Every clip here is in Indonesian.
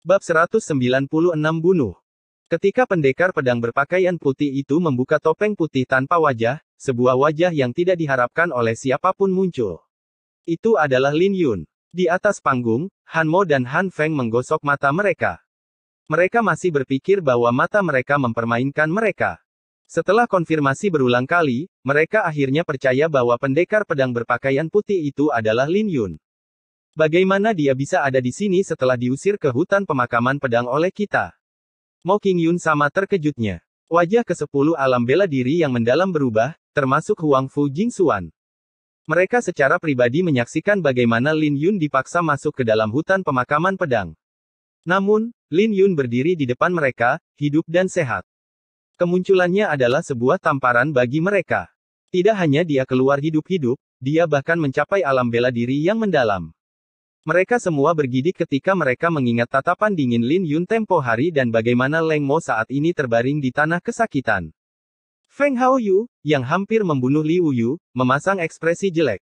Bab 196 Bunuh. Ketika pendekar pedang berpakaian putih itu membuka topeng putih tanpa wajah, sebuah wajah yang tidak diharapkan oleh siapapun muncul. Itu adalah Lin Yun. Di atas panggung, Han Mo dan Han Feng menggosok mata mereka. Mereka masih berpikir bahwa mata mereka mempermainkan mereka. Setelah konfirmasi berulang kali, mereka akhirnya percaya bahwa pendekar pedang berpakaian putih itu adalah Lin Yun. Bagaimana dia bisa ada di sini setelah diusir ke hutan pemakaman pedang oleh kita? Mo Qingyun sama terkejutnya. Wajah ke-10 alam bela diri yang mendalam berubah, termasuk Huang Fu Jingxuan. Mereka secara pribadi menyaksikan bagaimana Lin Yun dipaksa masuk ke dalam hutan pemakaman pedang. Namun, Lin Yun berdiri di depan mereka, hidup dan sehat. Kemunculannya adalah sebuah tamparan bagi mereka. Tidak hanya dia keluar hidup-hidup, dia bahkan mencapai alam bela diri yang mendalam. Mereka semua bergidik ketika mereka mengingat tatapan dingin Lin Yun tempo hari dan bagaimana Leng Mo saat ini terbaring di tanah kesakitan. Feng Haoyu, yang hampir membunuh Liu Yu, memasang ekspresi jelek.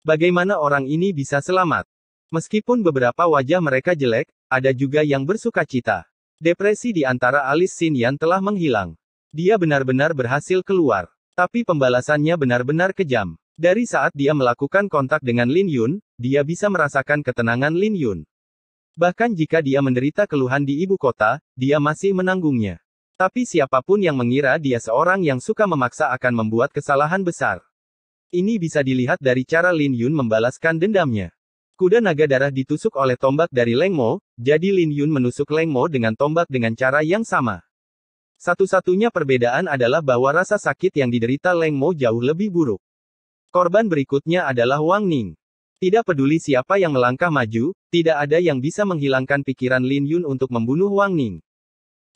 Bagaimana orang ini bisa selamat? Meskipun beberapa wajah mereka jelek, ada juga yang bersukacita. Depresi di antara alis Xin Yan telah menghilang. Dia benar-benar berhasil keluar. Tapi pembalasannya benar-benar kejam. Dari saat dia melakukan kontak dengan Lin Yun, dia bisa merasakan ketenangan Lin Yun. Bahkan jika dia menderita keluhan di ibu kota, dia masih menanggungnya. Tapi siapapun yang mengira dia seorang yang suka memaksa akan membuat kesalahan besar. Ini bisa dilihat dari cara Lin Yun membalaskan dendamnya. Kuda naga darah ditusuk oleh tombak dari Leng Mo, jadi Lin Yun menusuk Leng Mo dengan tombak dengan cara yang sama. Satu-satunya perbedaan adalah bahwa rasa sakit yang diderita Leng Mo jauh lebih buruk. Korban berikutnya adalah Wang Ning. Tidak peduli siapa yang melangkah maju, tidak ada yang bisa menghilangkan pikiran Lin Yun untuk membunuh Wang Ning.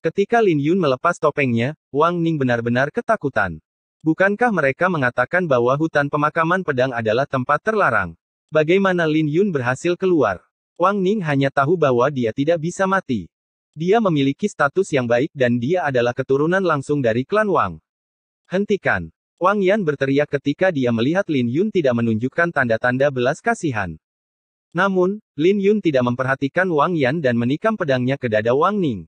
Ketika Lin Yun melepas topengnya, Wang Ning benar-benar ketakutan. Bukankah mereka mengatakan bahwa hutan pemakaman pedang adalah tempat terlarang? Bagaimana Lin Yun berhasil keluar? Wang Ning hanya tahu bahwa dia tidak bisa mati. Dia memiliki status yang baik dan dia adalah keturunan langsung dari klan Wang. Hentikan! Wang Yan berteriak ketika dia melihat Lin Yun tidak menunjukkan tanda-tanda belas kasihan. Namun, Lin Yun tidak memperhatikan Wang Yan dan menikam pedangnya ke dada Wang Ning.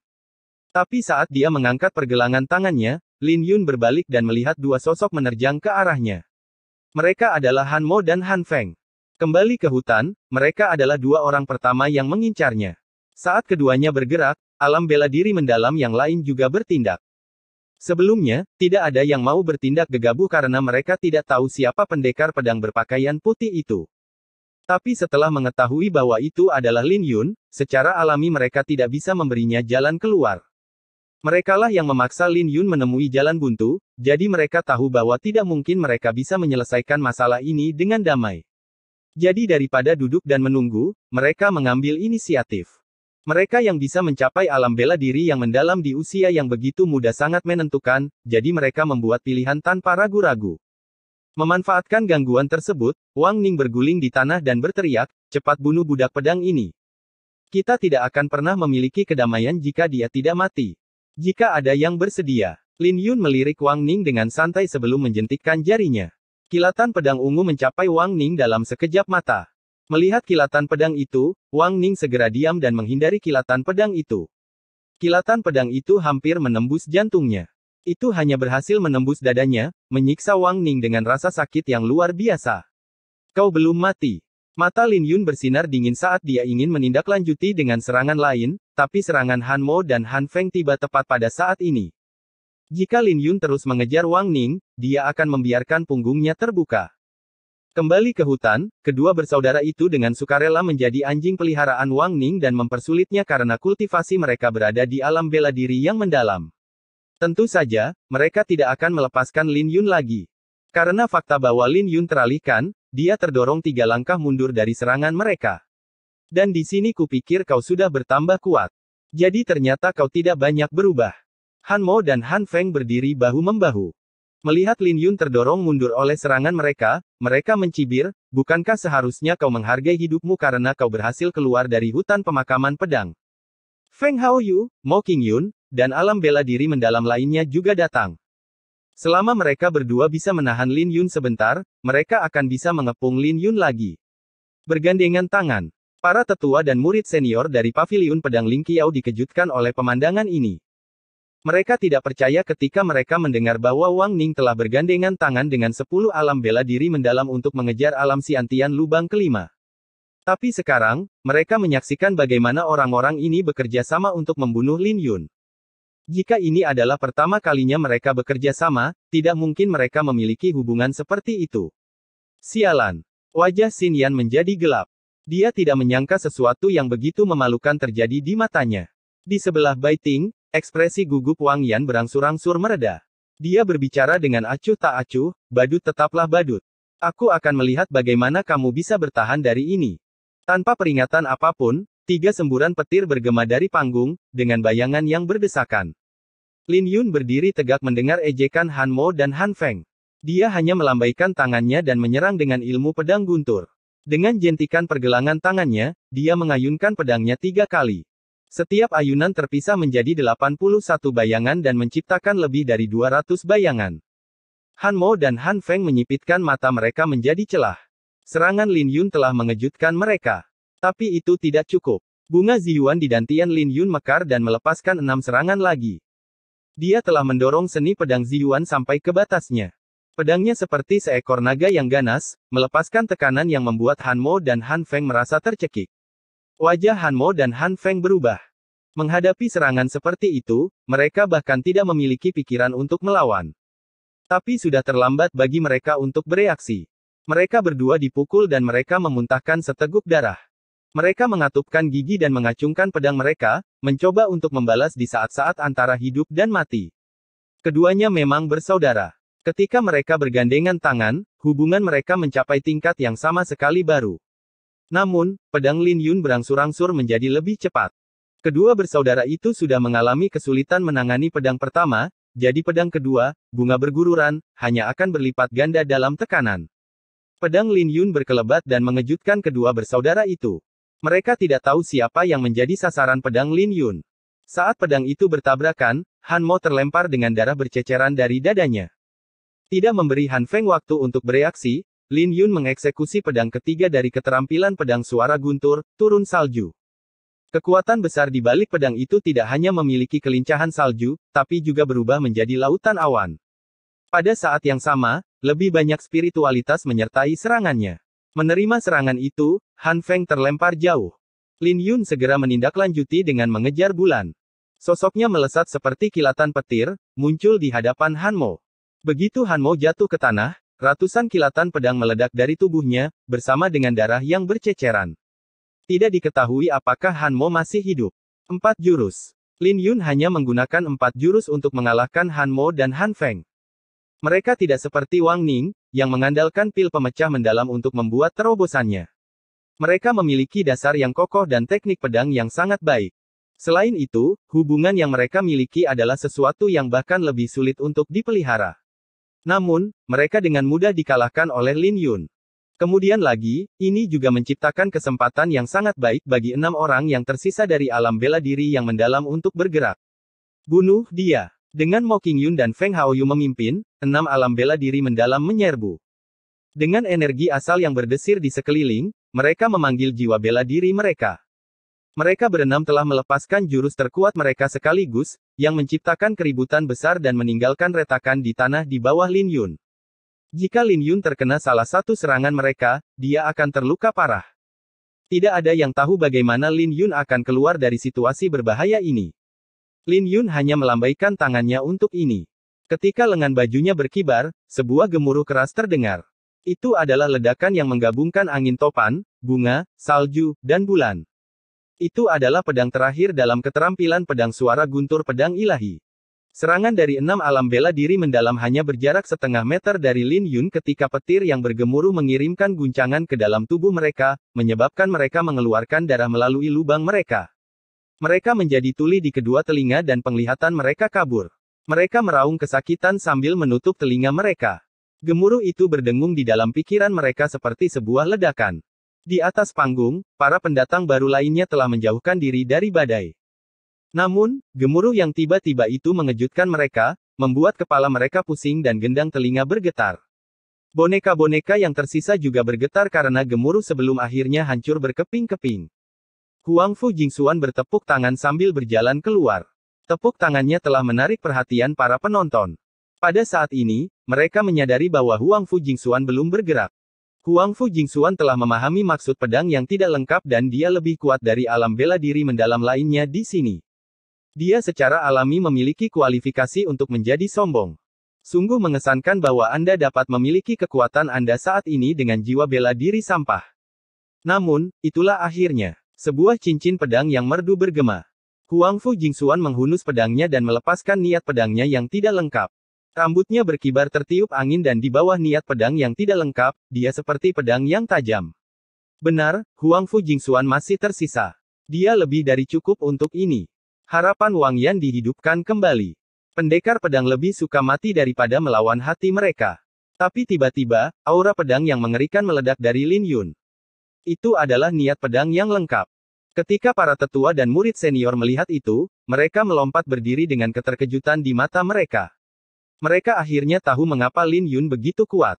Tapi saat dia mengangkat pergelangan tangannya, Lin Yun berbalik dan melihat dua sosok menerjang ke arahnya. Mereka adalah Han Mo dan Han Feng. Kembali ke hutan, mereka adalah dua orang pertama yang mengincarnya. Saat keduanya bergerak, alam bela diri mendalam yang lain juga bertindak. Sebelumnya, tidak ada yang mau bertindak gegabah karena mereka tidak tahu siapa pendekar pedang berpakaian putih itu. Tapi setelah mengetahui bahwa itu adalah Lin Yun, secara alami mereka tidak bisa memberinya jalan keluar. Merekalah yang memaksa Lin Yun menemui jalan buntu, jadi mereka tahu bahwa tidak mungkin mereka bisa menyelesaikan masalah ini dengan damai. Jadi daripada duduk dan menunggu, mereka mengambil inisiatif. Mereka yang bisa mencapai alam bela diri yang mendalam di usia yang begitu muda sangat menentukan, jadi mereka membuat pilihan tanpa ragu-ragu. Memanfaatkan gangguan tersebut, Wang Ning berguling di tanah dan berteriak, cepat bunuh budak pedang ini. Kita tidak akan pernah memiliki kedamaian jika dia tidak mati. Jika ada yang bersedia, Lin Yun melirik Wang Ning dengan santai sebelum menjentikkan jarinya. Kilatan pedang ungu mencapai Wang Ning dalam sekejap mata. Melihat kilatan pedang itu, Wang Ning segera diam dan menghindari kilatan pedang itu. Kilatan pedang itu hampir menembus jantungnya. Itu hanya berhasil menembus dadanya, menyiksa Wang Ning dengan rasa sakit yang luar biasa. Kau belum mati. Mata Lin Yun bersinar dingin saat dia ingin menindaklanjuti dengan serangan lain, tapi serangan Han Mo dan Han Feng tiba tepat pada saat ini. Jika Lin Yun terus mengejar Wang Ning, dia akan membiarkan punggungnya terbuka. Kembali ke hutan, kedua bersaudara itu dengan sukarela menjadi anjing peliharaan Wang Ning dan mempersulitnya karena kultivasi mereka berada di alam bela diri yang mendalam. Tentu saja, mereka tidak akan melepaskan Lin Yun lagi. Karena fakta bahwa Lin Yun teralihkan, dia terdorong 3 langkah mundur dari serangan mereka. Dan di sini kupikir kau sudah bertambah kuat. Jadi ternyata kau tidak banyak berubah. Han Mo dan Han Feng berdiri bahu-membahu. Melihat Lin Yun terdorong mundur oleh serangan mereka mencibir, bukankah seharusnya kau menghargai hidupmu karena kau berhasil keluar dari hutan pemakaman pedang? Feng Haoyu, Mo Qingyun, dan alam bela diri mendalam lainnya juga datang. Selama mereka berdua bisa menahan Lin Yun sebentar, mereka akan bisa mengepung Lin Yun lagi. Bergandengan tangan, Para tetua dan murid senior dari Paviliun Pedang Lingqiao dikejutkan oleh pemandangan ini. Mereka tidak percaya ketika mereka mendengar bahwa Wang Ning telah bergandengan tangan dengan 10 alam bela diri mendalam untuk mengejar alam Xiantian lubang kelima. Tapi sekarang, mereka menyaksikan bagaimana orang-orang ini bekerja sama untuk membunuh Lin Yun. Jika ini adalah pertama kalinya mereka bekerja sama, tidak mungkin mereka memiliki hubungan seperti itu. Sialan. Wajah Xin Yan menjadi gelap. Dia tidak menyangka sesuatu yang begitu memalukan terjadi di matanya. Di sebelah Bai Ting, ekspresi gugup Wang Yan berangsur-angsur mereda. Dia berbicara dengan acuh tak acuh, badut tetaplah badut. Aku akan melihat bagaimana kamu bisa bertahan dari ini. Tanpa peringatan apapun, 3 semburan petir bergema dari panggung, dengan bayangan yang berdesakan. Lin Yun berdiri tegak mendengar ejekan Han Mo dan Han Feng. Dia hanya melambaikan tangannya dan menyerang dengan ilmu pedang guntur. Dengan jentikan pergelangan tangannya, dia mengayunkan pedangnya 3 kali. Setiap ayunan terpisah menjadi 81 bayangan dan menciptakan lebih dari 200 bayangan. Han Mo dan Han Feng menyipitkan mata mereka menjadi celah. Serangan Lin Yun telah mengejutkan mereka. Tapi itu tidak cukup. Bunga Ziyuan di dantian Lin Yun mekar dan melepaskan 6 serangan lagi. Dia telah mendorong seni pedang Ziyuan sampai ke batasnya. Pedangnya seperti seekor naga yang ganas, melepaskan tekanan yang membuat Han Mo dan Han Feng merasa tercekik. Wajah Han Mo dan Han Feng berubah. Menghadapi serangan seperti itu, mereka bahkan tidak memiliki pikiran untuk melawan. Tapi sudah terlambat bagi mereka untuk bereaksi. Mereka berdua dipukul dan mereka memuntahkan seteguk darah. Mereka mengatupkan gigi dan mengacungkan pedang mereka, mencoba untuk membalas di saat-saat antara hidup dan mati. Keduanya memang bersaudara. Ketika mereka bergandengan tangan, hubungan mereka mencapai tingkat yang sama sekali baru. Namun, pedang Lin Yun berangsur-angsur menjadi lebih cepat. Kedua bersaudara itu sudah mengalami kesulitan menangani pedang pertama, jadi pedang kedua, bunga bergururan, hanya akan berlipat ganda dalam tekanan. Pedang Lin Yun berkelebat dan mengejutkan kedua bersaudara itu. Mereka tidak tahu siapa yang menjadi sasaran pedang Lin Yun. Saat pedang itu bertabrakan, Han Mo terlempar dengan darah berceceran dari dadanya. Tidak memberi Han Feng waktu untuk bereaksi, Lin Yun mengeksekusi pedang ketiga dari keterampilan pedang suara guntur, turun salju. Kekuatan besar di balik pedang itu tidak hanya memiliki kelincahan salju, tapi juga berubah menjadi lautan awan. Pada saat yang sama, lebih banyak spiritualitas menyertai serangannya. Menerima serangan itu, Han Feng terlempar jauh. Lin Yun segera menindaklanjuti dengan mengejar bulan. Sosoknya melesat seperti kilatan petir, muncul di hadapan Han Mo. Begitu Han Mo jatuh ke tanah, ratusan kilatan pedang meledak dari tubuhnya, bersama dengan darah yang berceceran. Tidak diketahui apakah Han Mo masih hidup. 4 jurus. Lin Yun hanya menggunakan 4 jurus untuk mengalahkan Han Mo dan Han Feng. Mereka tidak seperti Wang Ning, yang mengandalkan pil pemecah mendalam untuk membuat terobosannya. Mereka memiliki dasar yang kokoh dan teknik pedang yang sangat baik. Selain itu, hubungan yang mereka miliki adalah sesuatu yang bahkan lebih sulit untuk dipelihara. Namun, mereka dengan mudah dikalahkan oleh Lin Yun. Kemudian lagi, ini juga menciptakan kesempatan yang sangat baik bagi 6 orang yang tersisa dari alam bela diri yang mendalam untuk bergerak. Bunuh dia. Dengan Mo Qingyun dan Feng Haoyu memimpin, 6 alam bela diri mendalam menyerbu. Dengan energi asal yang berdesir di sekeliling, mereka memanggil jiwa bela diri mereka. Mereka berenam telah melepaskan jurus terkuat mereka sekaligus, yang menciptakan keributan besar dan meninggalkan retakan di tanah di bawah Lin Yun. Jika Lin Yun terkena salah satu serangan mereka, dia akan terluka parah. Tidak ada yang tahu bagaimana Lin Yun akan keluar dari situasi berbahaya ini. Lin Yun hanya melambaikan tangannya untuk ini. Ketika lengan bajunya berkibar, sebuah gemuruh keras terdengar. Itu adalah ledakan yang menggabungkan angin topan, bunga, salju, dan bulan. Itu adalah pedang terakhir dalam keterampilan pedang suara guntur pedang ilahi. Serangan dari 6 alam bela diri mendalam hanya berjarak setengah meter dari Lin Yun ketika petir yang bergemuruh mengirimkan guncangan ke dalam tubuh mereka, menyebabkan mereka mengeluarkan darah melalui lubang mereka. Mereka menjadi tuli di kedua telinga dan penglihatan mereka kabur. Mereka meraung kesakitan sambil menutup telinga mereka. Gemuruh itu berdengung di dalam pikiran mereka seperti sebuah ledakan. Di atas panggung, para pendatang baru lainnya telah menjauhkan diri dari badai. Namun, gemuruh yang tiba-tiba itu mengejutkan mereka, membuat kepala mereka pusing dan gendang telinga bergetar. Boneka-boneka yang tersisa juga bergetar karena gemuruh sebelum akhirnya hancur berkeping-keping. Huang Fu Jingxuan bertepuk tangan sambil berjalan keluar. Tepuk tangannya telah menarik perhatian para penonton. Pada saat ini, mereka menyadari bahwa Huang Fu Jingxuan belum bergerak. Huang Fu Jingxuan telah memahami maksud pedang yang tidak lengkap dan dia lebih kuat dari alam bela diri mendalam lainnya di sini. Dia secara alami memiliki kualifikasi untuk menjadi sombong. Sungguh mengesankan bahwa Anda dapat memiliki kekuatan Anda saat ini dengan jiwa bela diri sampah. Namun, itulah akhirnya. Sebuah cincin pedang yang merdu bergema. Huang Fu Jingxuan menghunus pedangnya dan melepaskan niat pedangnya yang tidak lengkap. Rambutnya berkibar tertiup angin dan di bawah niat pedang yang tidak lengkap, dia seperti pedang yang tajam. Benar, Huang Fu Jingxuan masih tersisa. Dia lebih dari cukup untuk ini. Harapan Wang Yan dihidupkan kembali. Pendekar pedang lebih suka mati daripada melawan hati mereka. Tapi tiba-tiba, aura pedang yang mengerikan meledak dari Lin Yun. Itu adalah niat pedang yang lengkap. Ketika para tetua dan murid senior melihat itu, mereka melompat berdiri dengan keterkejutan di mata mereka. Mereka akhirnya tahu mengapa Lin Yun begitu kuat.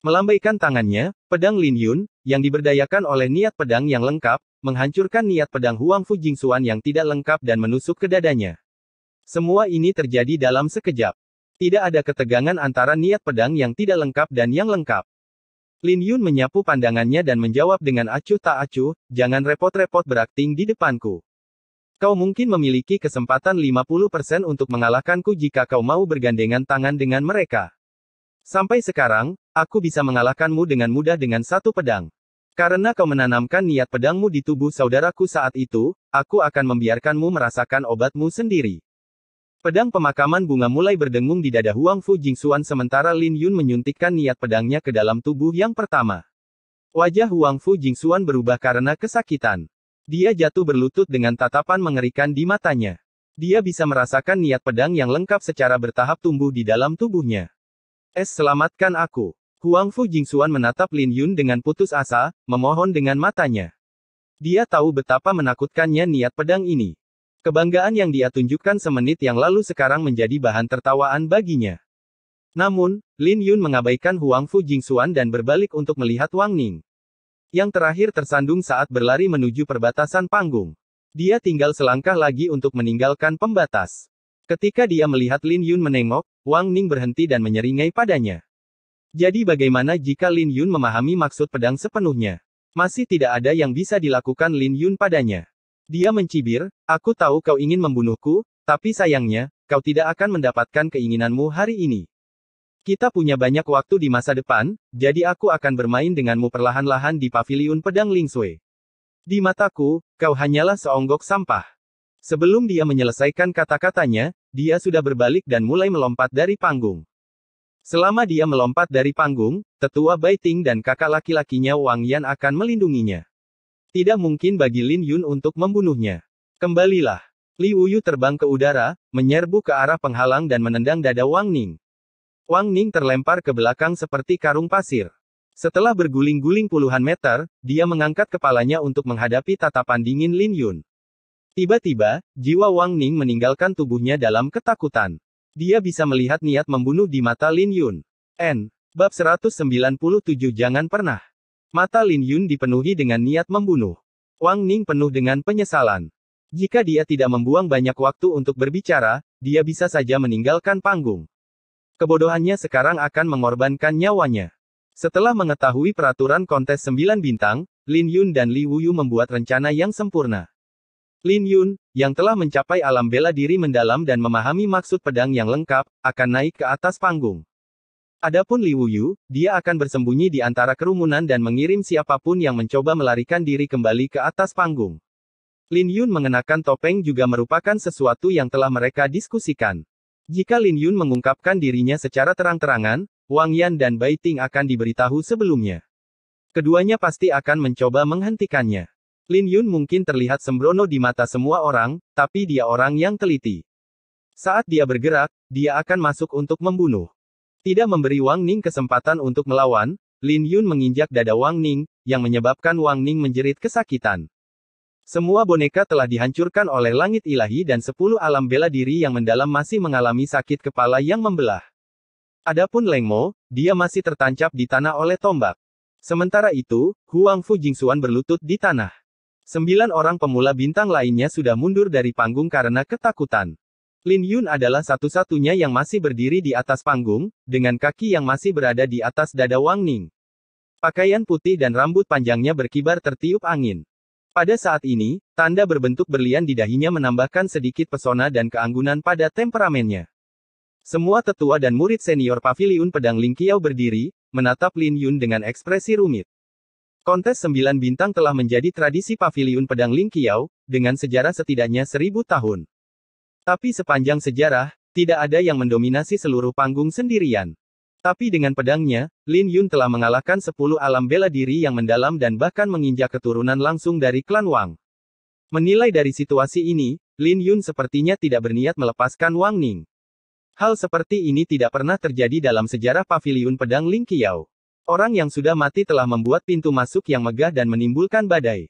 Melambaikan tangannya, pedang Lin Yun, yang diberdayakan oleh niat pedang yang lengkap, menghancurkan niat pedang Huang Fu Jingxuan yang tidak lengkap dan menusuk ke dadanya. Semua ini terjadi dalam sekejap. Tidak ada ketegangan antara niat pedang yang tidak lengkap dan yang lengkap. Lin Yun menyapu pandangannya dan menjawab dengan acuh tak acuh, jangan repot-repot berakting di depanku. Kau mungkin memiliki kesempatan 50% untuk mengalahkanku jika kau mau bergandengan tangan dengan mereka. Sampai sekarang, aku bisa mengalahkanmu dengan mudah dengan satu pedang. Karena kau menanamkan niat pedangmu di tubuh saudaraku saat itu, aku akan membiarkanmu merasakan obatmu sendiri. Pedang pemakaman bunga mulai berdengung di dada Huang Fu Jingxuan sementara Lin Yun menyuntikkan niat pedangnya ke dalam tubuh yang pertama. Wajah Huang Fu Jingxuan berubah karena kesakitan. Dia jatuh berlutut dengan tatapan mengerikan di matanya. Dia bisa merasakan niat pedang yang lengkap secara bertahap tumbuh di dalam tubuhnya. Selamatkan aku. Huang Fu Jingxuan menatap Lin Yun dengan putus asa, memohon dengan matanya. Dia tahu betapa menakutkannya niat pedang ini. Kebanggaan yang dia tunjukkan semenit yang lalu sekarang menjadi bahan tertawaan baginya. Namun, Lin Yun mengabaikan Huang Fu Jingxuan dan berbalik untuk melihat Wang Ning. Yang terakhir tersandung saat berlari menuju perbatasan panggung. Dia tinggal selangkah lagi untuk meninggalkan pembatas. Ketika dia melihat Lin Yun menengok, Wang Ning berhenti dan menyeringai padanya. Jadi bagaimana jika Lin Yun memahami maksud pedang sepenuhnya? Masih tidak ada yang bisa dilakukan Lin Yun padanya. Dia mencibir, aku tahu kau ingin membunuhku, tapi sayangnya, kau tidak akan mendapatkan keinginanmu hari ini. Kita punya banyak waktu di masa depan, jadi aku akan bermain denganmu perlahan-lahan di paviliun pedang Lingsui. Di mataku, kau hanyalah seonggok sampah. Sebelum dia menyelesaikan kata-katanya, dia sudah berbalik dan mulai melompat dari panggung. Selama dia melompat dari panggung, tetua Bai Ting dan kakak laki-lakinya Wang Yan akan melindunginya. Tidak mungkin bagi Lin Yun untuk membunuhnya. Kembalilah. Li Wuyu terbang ke udara, menyerbu ke arah penghalang dan menendang dada Wang Ning. Wang Ning terlempar ke belakang seperti karung pasir. Setelah berguling-guling puluhan meter, dia mengangkat kepalanya untuk menghadapi tatapan dingin Lin Yun. Tiba-tiba, jiwa Wang Ning meninggalkan tubuhnya dalam ketakutan. Dia bisa melihat niat membunuh di mata Lin Yun. Bab 197 Jangan pernah. Mata Lin Yun dipenuhi dengan niat membunuh. Wang Ning penuh dengan penyesalan. Jika dia tidak membuang banyak waktu untuk berbicara, dia bisa saja meninggalkan panggung. Kebodohannya sekarang akan mengorbankan nyawanya. Setelah mengetahui peraturan kontes 9 bintang, Lin Yun dan Li Wuyu membuat rencana yang sempurna. Lin Yun, yang telah mencapai alam bela diri mendalam dan memahami maksud pedang yang lengkap, akan naik ke atas panggung. Adapun Li Wuyu, dia akan bersembunyi di antara kerumunan dan mengirim siapapun yang mencoba melarikan diri kembali ke atas panggung. Lin Yun mengenakan topeng juga merupakan sesuatu yang telah mereka diskusikan. Jika Lin Yun mengungkapkan dirinya secara terang-terangan, Wang Yan dan Bai Ting akan diberitahu sebelumnya. Keduanya pasti akan mencoba menghentikannya. Lin Yun mungkin terlihat sembrono di mata semua orang, tapi dia orang yang teliti. Saat dia bergerak, dia akan masuk untuk membunuh. Tidak memberi Wang Ning kesempatan untuk melawan, Lin Yun menginjak dada Wang Ning, yang menyebabkan Wang Ning menjerit kesakitan. Semua boneka telah dihancurkan oleh langit ilahi dan 10 alam bela diri yang mendalam masih mengalami sakit kepala yang membelah. Adapun Leng Mo, dia masih tertancap di tanah oleh tombak. Sementara itu, Huang Fu Jingxuan berlutut di tanah. 9 orang pemula bintang lainnya sudah mundur dari panggung karena ketakutan. Lin Yun adalah satu-satunya yang masih berdiri di atas panggung, dengan kaki yang masih berada di atas dada Wang Ning. Pakaian putih dan rambut panjangnya berkibar tertiup angin. Pada saat ini, tanda berbentuk berlian di dahinya menambahkan sedikit pesona dan keanggunan pada temperamennya. Semua tetua dan murid senior Paviliun Pedang Lingqiao berdiri, menatap Lin Yun dengan ekspresi rumit. Kontes 9 bintang telah menjadi tradisi Paviliun Pedang Lingqiao, dengan sejarah setidaknya 1000 tahun. Tapi sepanjang sejarah, tidak ada yang mendominasi seluruh panggung sendirian. Tapi dengan pedangnya, Lin Yun telah mengalahkan 10 alam bela diri yang mendalam dan bahkan menginjak keturunan langsung dari klan Wang. Menilai dari situasi ini, Lin Yun sepertinya tidak berniat melepaskan Wang Ning. Hal seperti ini tidak pernah terjadi dalam sejarah Paviliun Pedang Lingqiao. Orang yang sudah mati telah membuat pintu masuk yang megah dan menimbulkan badai.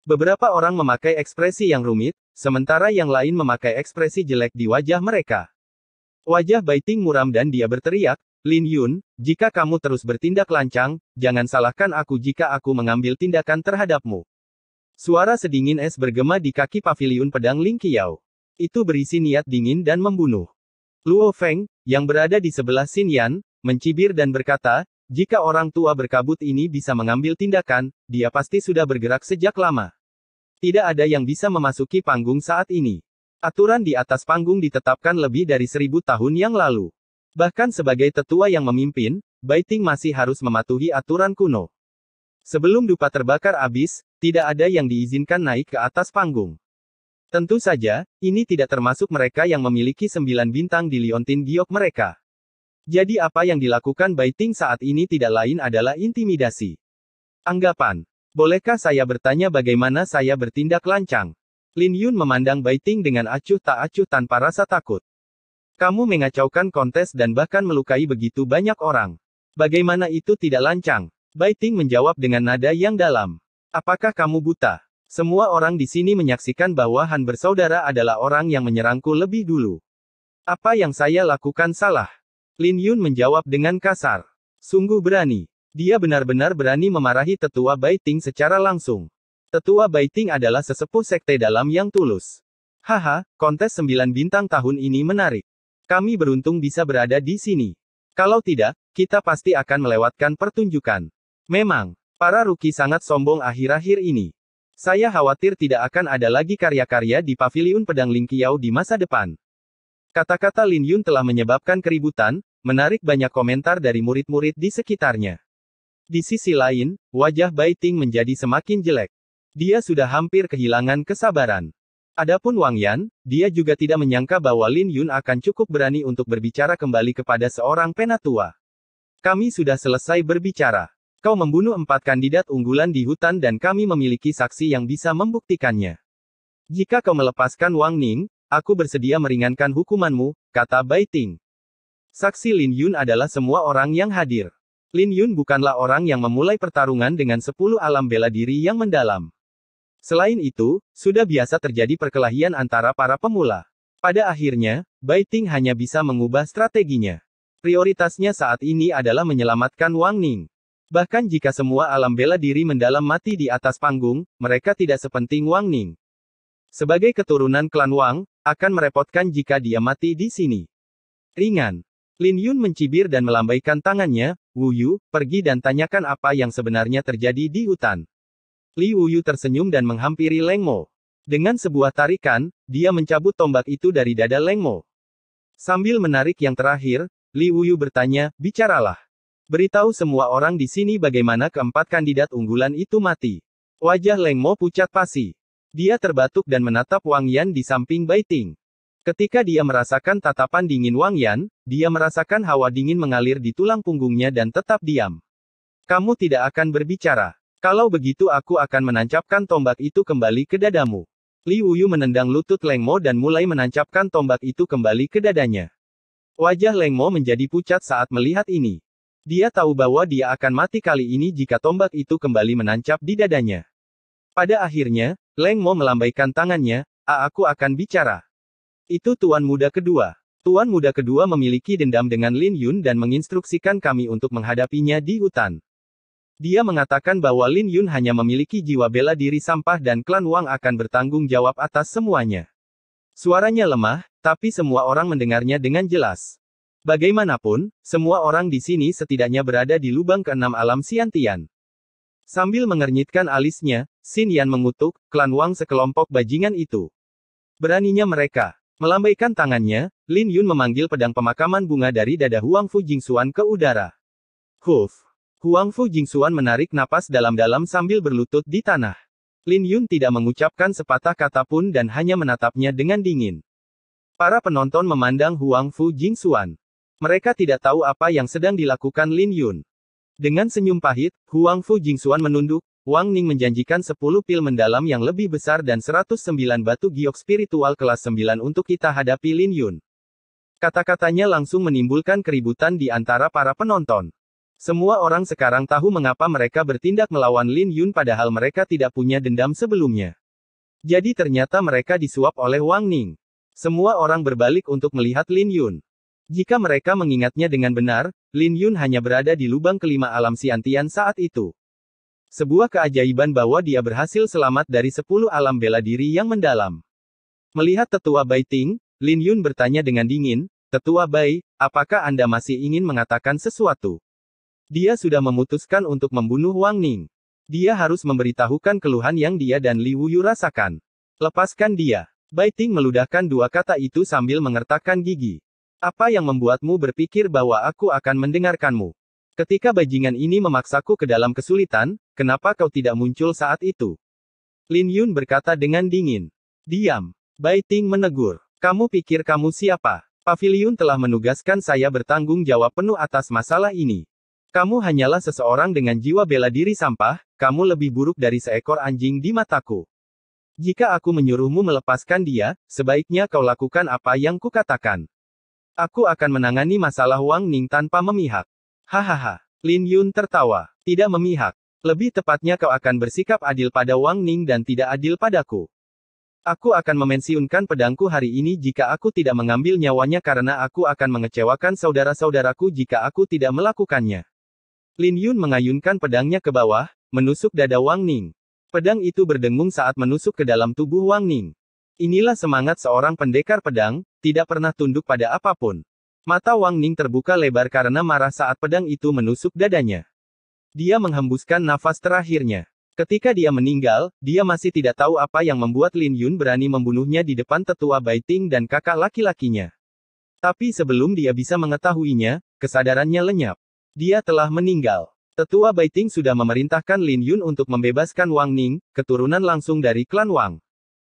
Beberapa orang memakai ekspresi yang rumit, sementara yang lain memakai ekspresi jelek di wajah mereka. Wajah Baiting muram dan dia berteriak, Lin Yun, jika kamu terus bertindak lancang, jangan salahkan aku jika aku mengambil tindakan terhadapmu. Suara sedingin es bergema di kaki Paviliun Pedang Lingqiao. Itu berisi niat dingin dan membunuh. Luo Feng, yang berada di sebelah Xin Yan, mencibir dan berkata, jika orang tua berkabut ini bisa mengambil tindakan, dia pasti sudah bergerak sejak lama. Tidak ada yang bisa memasuki panggung saat ini. Aturan di atas panggung ditetapkan lebih dari 1000 tahun yang lalu. Bahkan sebagai tetua yang memimpin, Baiting masih harus mematuhi aturan kuno. Sebelum dupa terbakar habis, tidak ada yang diizinkan naik ke atas panggung. Tentu saja, ini tidak termasuk mereka yang memiliki 9 bintang di Liontin Giok mereka. Jadi apa yang dilakukan Baiting saat ini tidak lain adalah intimidasi. Anggapan. Bolehkah saya bertanya bagaimana saya bertindak lancang? Lin Yun memandang Baiting dengan acuh tak acuh tanpa rasa takut. Kamu mengacaukan kontes dan bahkan melukai begitu banyak orang. Bagaimana itu tidak lancang? Baiting menjawab dengan nada yang dalam. Apakah kamu buta? Semua orang di sini menyaksikan bahwa Han bersaudara adalah orang yang menyerangku lebih dulu. Apa yang saya lakukan salah? Lin Yun menjawab dengan kasar. Sungguh berani. Dia benar-benar berani memarahi tetua Baiting secara langsung. Tetua Baiting adalah sesepuh sekte dalam yang tulus. Haha, kontes 9 bintang tahun ini menarik. Kami beruntung bisa berada di sini. Kalau tidak, kita pasti akan melewatkan pertunjukan. Memang, para ruki sangat sombong akhir-akhir ini. Saya khawatir tidak akan ada lagi karya-karya di Paviliun Pedang Lingqiao di masa depan. Kata-kata Lin Yun telah menyebabkan keributan, menarik banyak komentar dari murid-murid di sekitarnya. Di sisi lain, wajah Baiting menjadi semakin jelek. Dia sudah hampir kehilangan kesabaran. Adapun Wang Yan, dia juga tidak menyangka bahwa Lin Yun akan cukup berani untuk berbicara kembali kepada seorang penatua. Kami sudah selesai berbicara. Kau membunuh 4 kandidat unggulan di hutan dan kami memiliki saksi yang bisa membuktikannya. Jika kau melepaskan Wang Ning, aku bersedia meringankan hukumanmu, kata Baiting. Saksi Lin Yun adalah semua orang yang hadir. Lin Yun bukanlah orang yang memulai pertarungan dengan 10 alam bela diri yang mendalam. Selain itu, sudah biasa terjadi perkelahian antara para pemula. Pada akhirnya, Baiting hanya bisa mengubah strateginya. Prioritasnya saat ini adalah menyelamatkan Wang Ning. Bahkan jika semua alam bela diri mendalam mati di atas panggung, mereka tidak sepenting Wang Ning. Sebagai keturunan klan Wang, akan merepotkan jika dia mati di sini. Ringan. Lin Yun mencibir dan melambaikan tangannya, Wu Yu, pergi dan tanyakan apa yang sebenarnya terjadi di hutan. Li Wu Yu tersenyum dan menghampiri Leng Mo. Dengan sebuah tarikan, dia mencabut tombak itu dari dada Leng Mo. Sambil menarik yang terakhir, Li Wu Yu bertanya, bicaralah. Beritahu semua orang di sini bagaimana keempat kandidat unggulan itu mati. Wajah Leng Mo pucat pasi. Dia terbatuk dan menatap Wang Yan di samping Baiting. Ketika dia merasakan tatapan dingin Wang Yan, dia merasakan hawa dingin mengalir di tulang punggungnya dan tetap diam. Kamu tidak akan berbicara. Kalau begitu aku akan menancapkan tombak itu kembali ke dadamu. Li Wuyu menendang lutut Leng Mo dan mulai menancapkan tombak itu kembali ke dadanya. Wajah Leng Mo menjadi pucat saat melihat ini. Dia tahu bahwa dia akan mati kali ini jika tombak itu kembali menancap di dadanya. Pada akhirnya, Leng Mo melambaikan tangannya, aku akan bicara. Itu Tuan Muda kedua. Tuan Muda kedua memiliki dendam dengan Lin Yun dan menginstruksikan kami untuk menghadapinya di hutan. Dia mengatakan bahwa Lin Yun hanya memiliki jiwa bela diri sampah dan klan Wang akan bertanggung jawab atas semuanya. Suaranya lemah, tapi semua orang mendengarnya dengan jelas. Bagaimanapun, semua orang di sini setidaknya berada di lubang keenam alam Xiantian. Sambil mengernyitkan alisnya, Xin Yan mengutuk, klan Wang sekelompok bajingan itu. Beraninya mereka. Melambaikan tangannya, Lin Yun memanggil pedang pemakaman bunga dari dada Huang Fu Jingxuan ke udara. Huf! Huang Fu Jingxuan menarik napas dalam-dalam sambil berlutut di tanah. Lin Yun tidak mengucapkan sepatah kata pun dan hanya menatapnya dengan dingin. Para penonton memandang Huang Fu Jingxuan. Mereka tidak tahu apa yang sedang dilakukan Lin Yun. Dengan senyum pahit, Huang Fu Jingxuan menunduk. Wang Ning menjanjikan 10 pil mendalam yang lebih besar dan 109 batu giok spiritual kelas 9 untuk kita hadapi Lin Yun. Kata-katanya langsung menimbulkan keributan di antara para penonton. Semua orang sekarang tahu mengapa mereka bertindak melawan Lin Yun padahal mereka tidak punya dendam sebelumnya. Jadi ternyata mereka disuap oleh Wang Ning. Semua orang berbalik untuk melihat Lin Yun. Jika mereka mengingatnya dengan benar, Lin Yun hanya berada di lubang kelima alam Xiantian saat itu. Sebuah keajaiban bahwa dia berhasil selamat dari 10 alam bela diri yang mendalam. Melihat Tetua Bai Ting, Lin Yun bertanya dengan dingin, Tetua Bai, apakah Anda masih ingin mengatakan sesuatu? Dia sudah memutuskan untuk membunuh Wang Ning. Dia harus memberitahukan keluhan yang dia dan Li Wuyu rasakan. Lepaskan dia. Bai Ting meludahkan dua kata itu sambil mengertakkan gigi. Apa yang membuatmu berpikir bahwa aku akan mendengarkanmu? Ketika bajingan ini memaksaku ke dalam kesulitan, kenapa kau tidak muncul saat itu? Lin Yun berkata dengan dingin. Diam. Bai Ting menegur. Kamu pikir kamu siapa? Pavilion telah menugaskan saya bertanggung jawab penuh atas masalah ini. Kamu hanyalah seseorang dengan jiwa bela diri sampah, kamu lebih buruk dari seekor anjing di mataku. Jika aku menyuruhmu melepaskan dia, sebaiknya kau lakukan apa yang kukatakan. Aku akan menangani masalah Wang Ning tanpa memihak. Hahaha. Lin Yun tertawa. Tidak memihak. Lebih tepatnya kau akan bersikap adil pada Wang Ning dan tidak adil padaku. Aku akan memensiunkan pedangku hari ini jika aku tidak mengambil nyawanya karena aku akan mengecewakan saudara-saudaraku jika aku tidak melakukannya. Lin Yun mengayunkan pedangnya ke bawah, menusuk dada Wang Ning. Pedang itu berdengung saat menusuk ke dalam tubuh Wang Ning. Inilah semangat seorang pendekar pedang, tidak pernah tunduk pada apapun. Mata Wang Ning terbuka lebar karena marah saat pedang itu menusuk dadanya. Dia menghembuskan nafas terakhirnya. Ketika dia meninggal, dia masih tidak tahu apa yang membuat Lin Yun berani membunuhnya di depan Tetua Bai Ting dan kakak laki-lakinya. Tapi sebelum dia bisa mengetahuinya, kesadarannya lenyap. Dia telah meninggal. Tetua Bai Ting sudah memerintahkan Lin Yun untuk membebaskan Wang Ning, keturunan langsung dari klan Wang.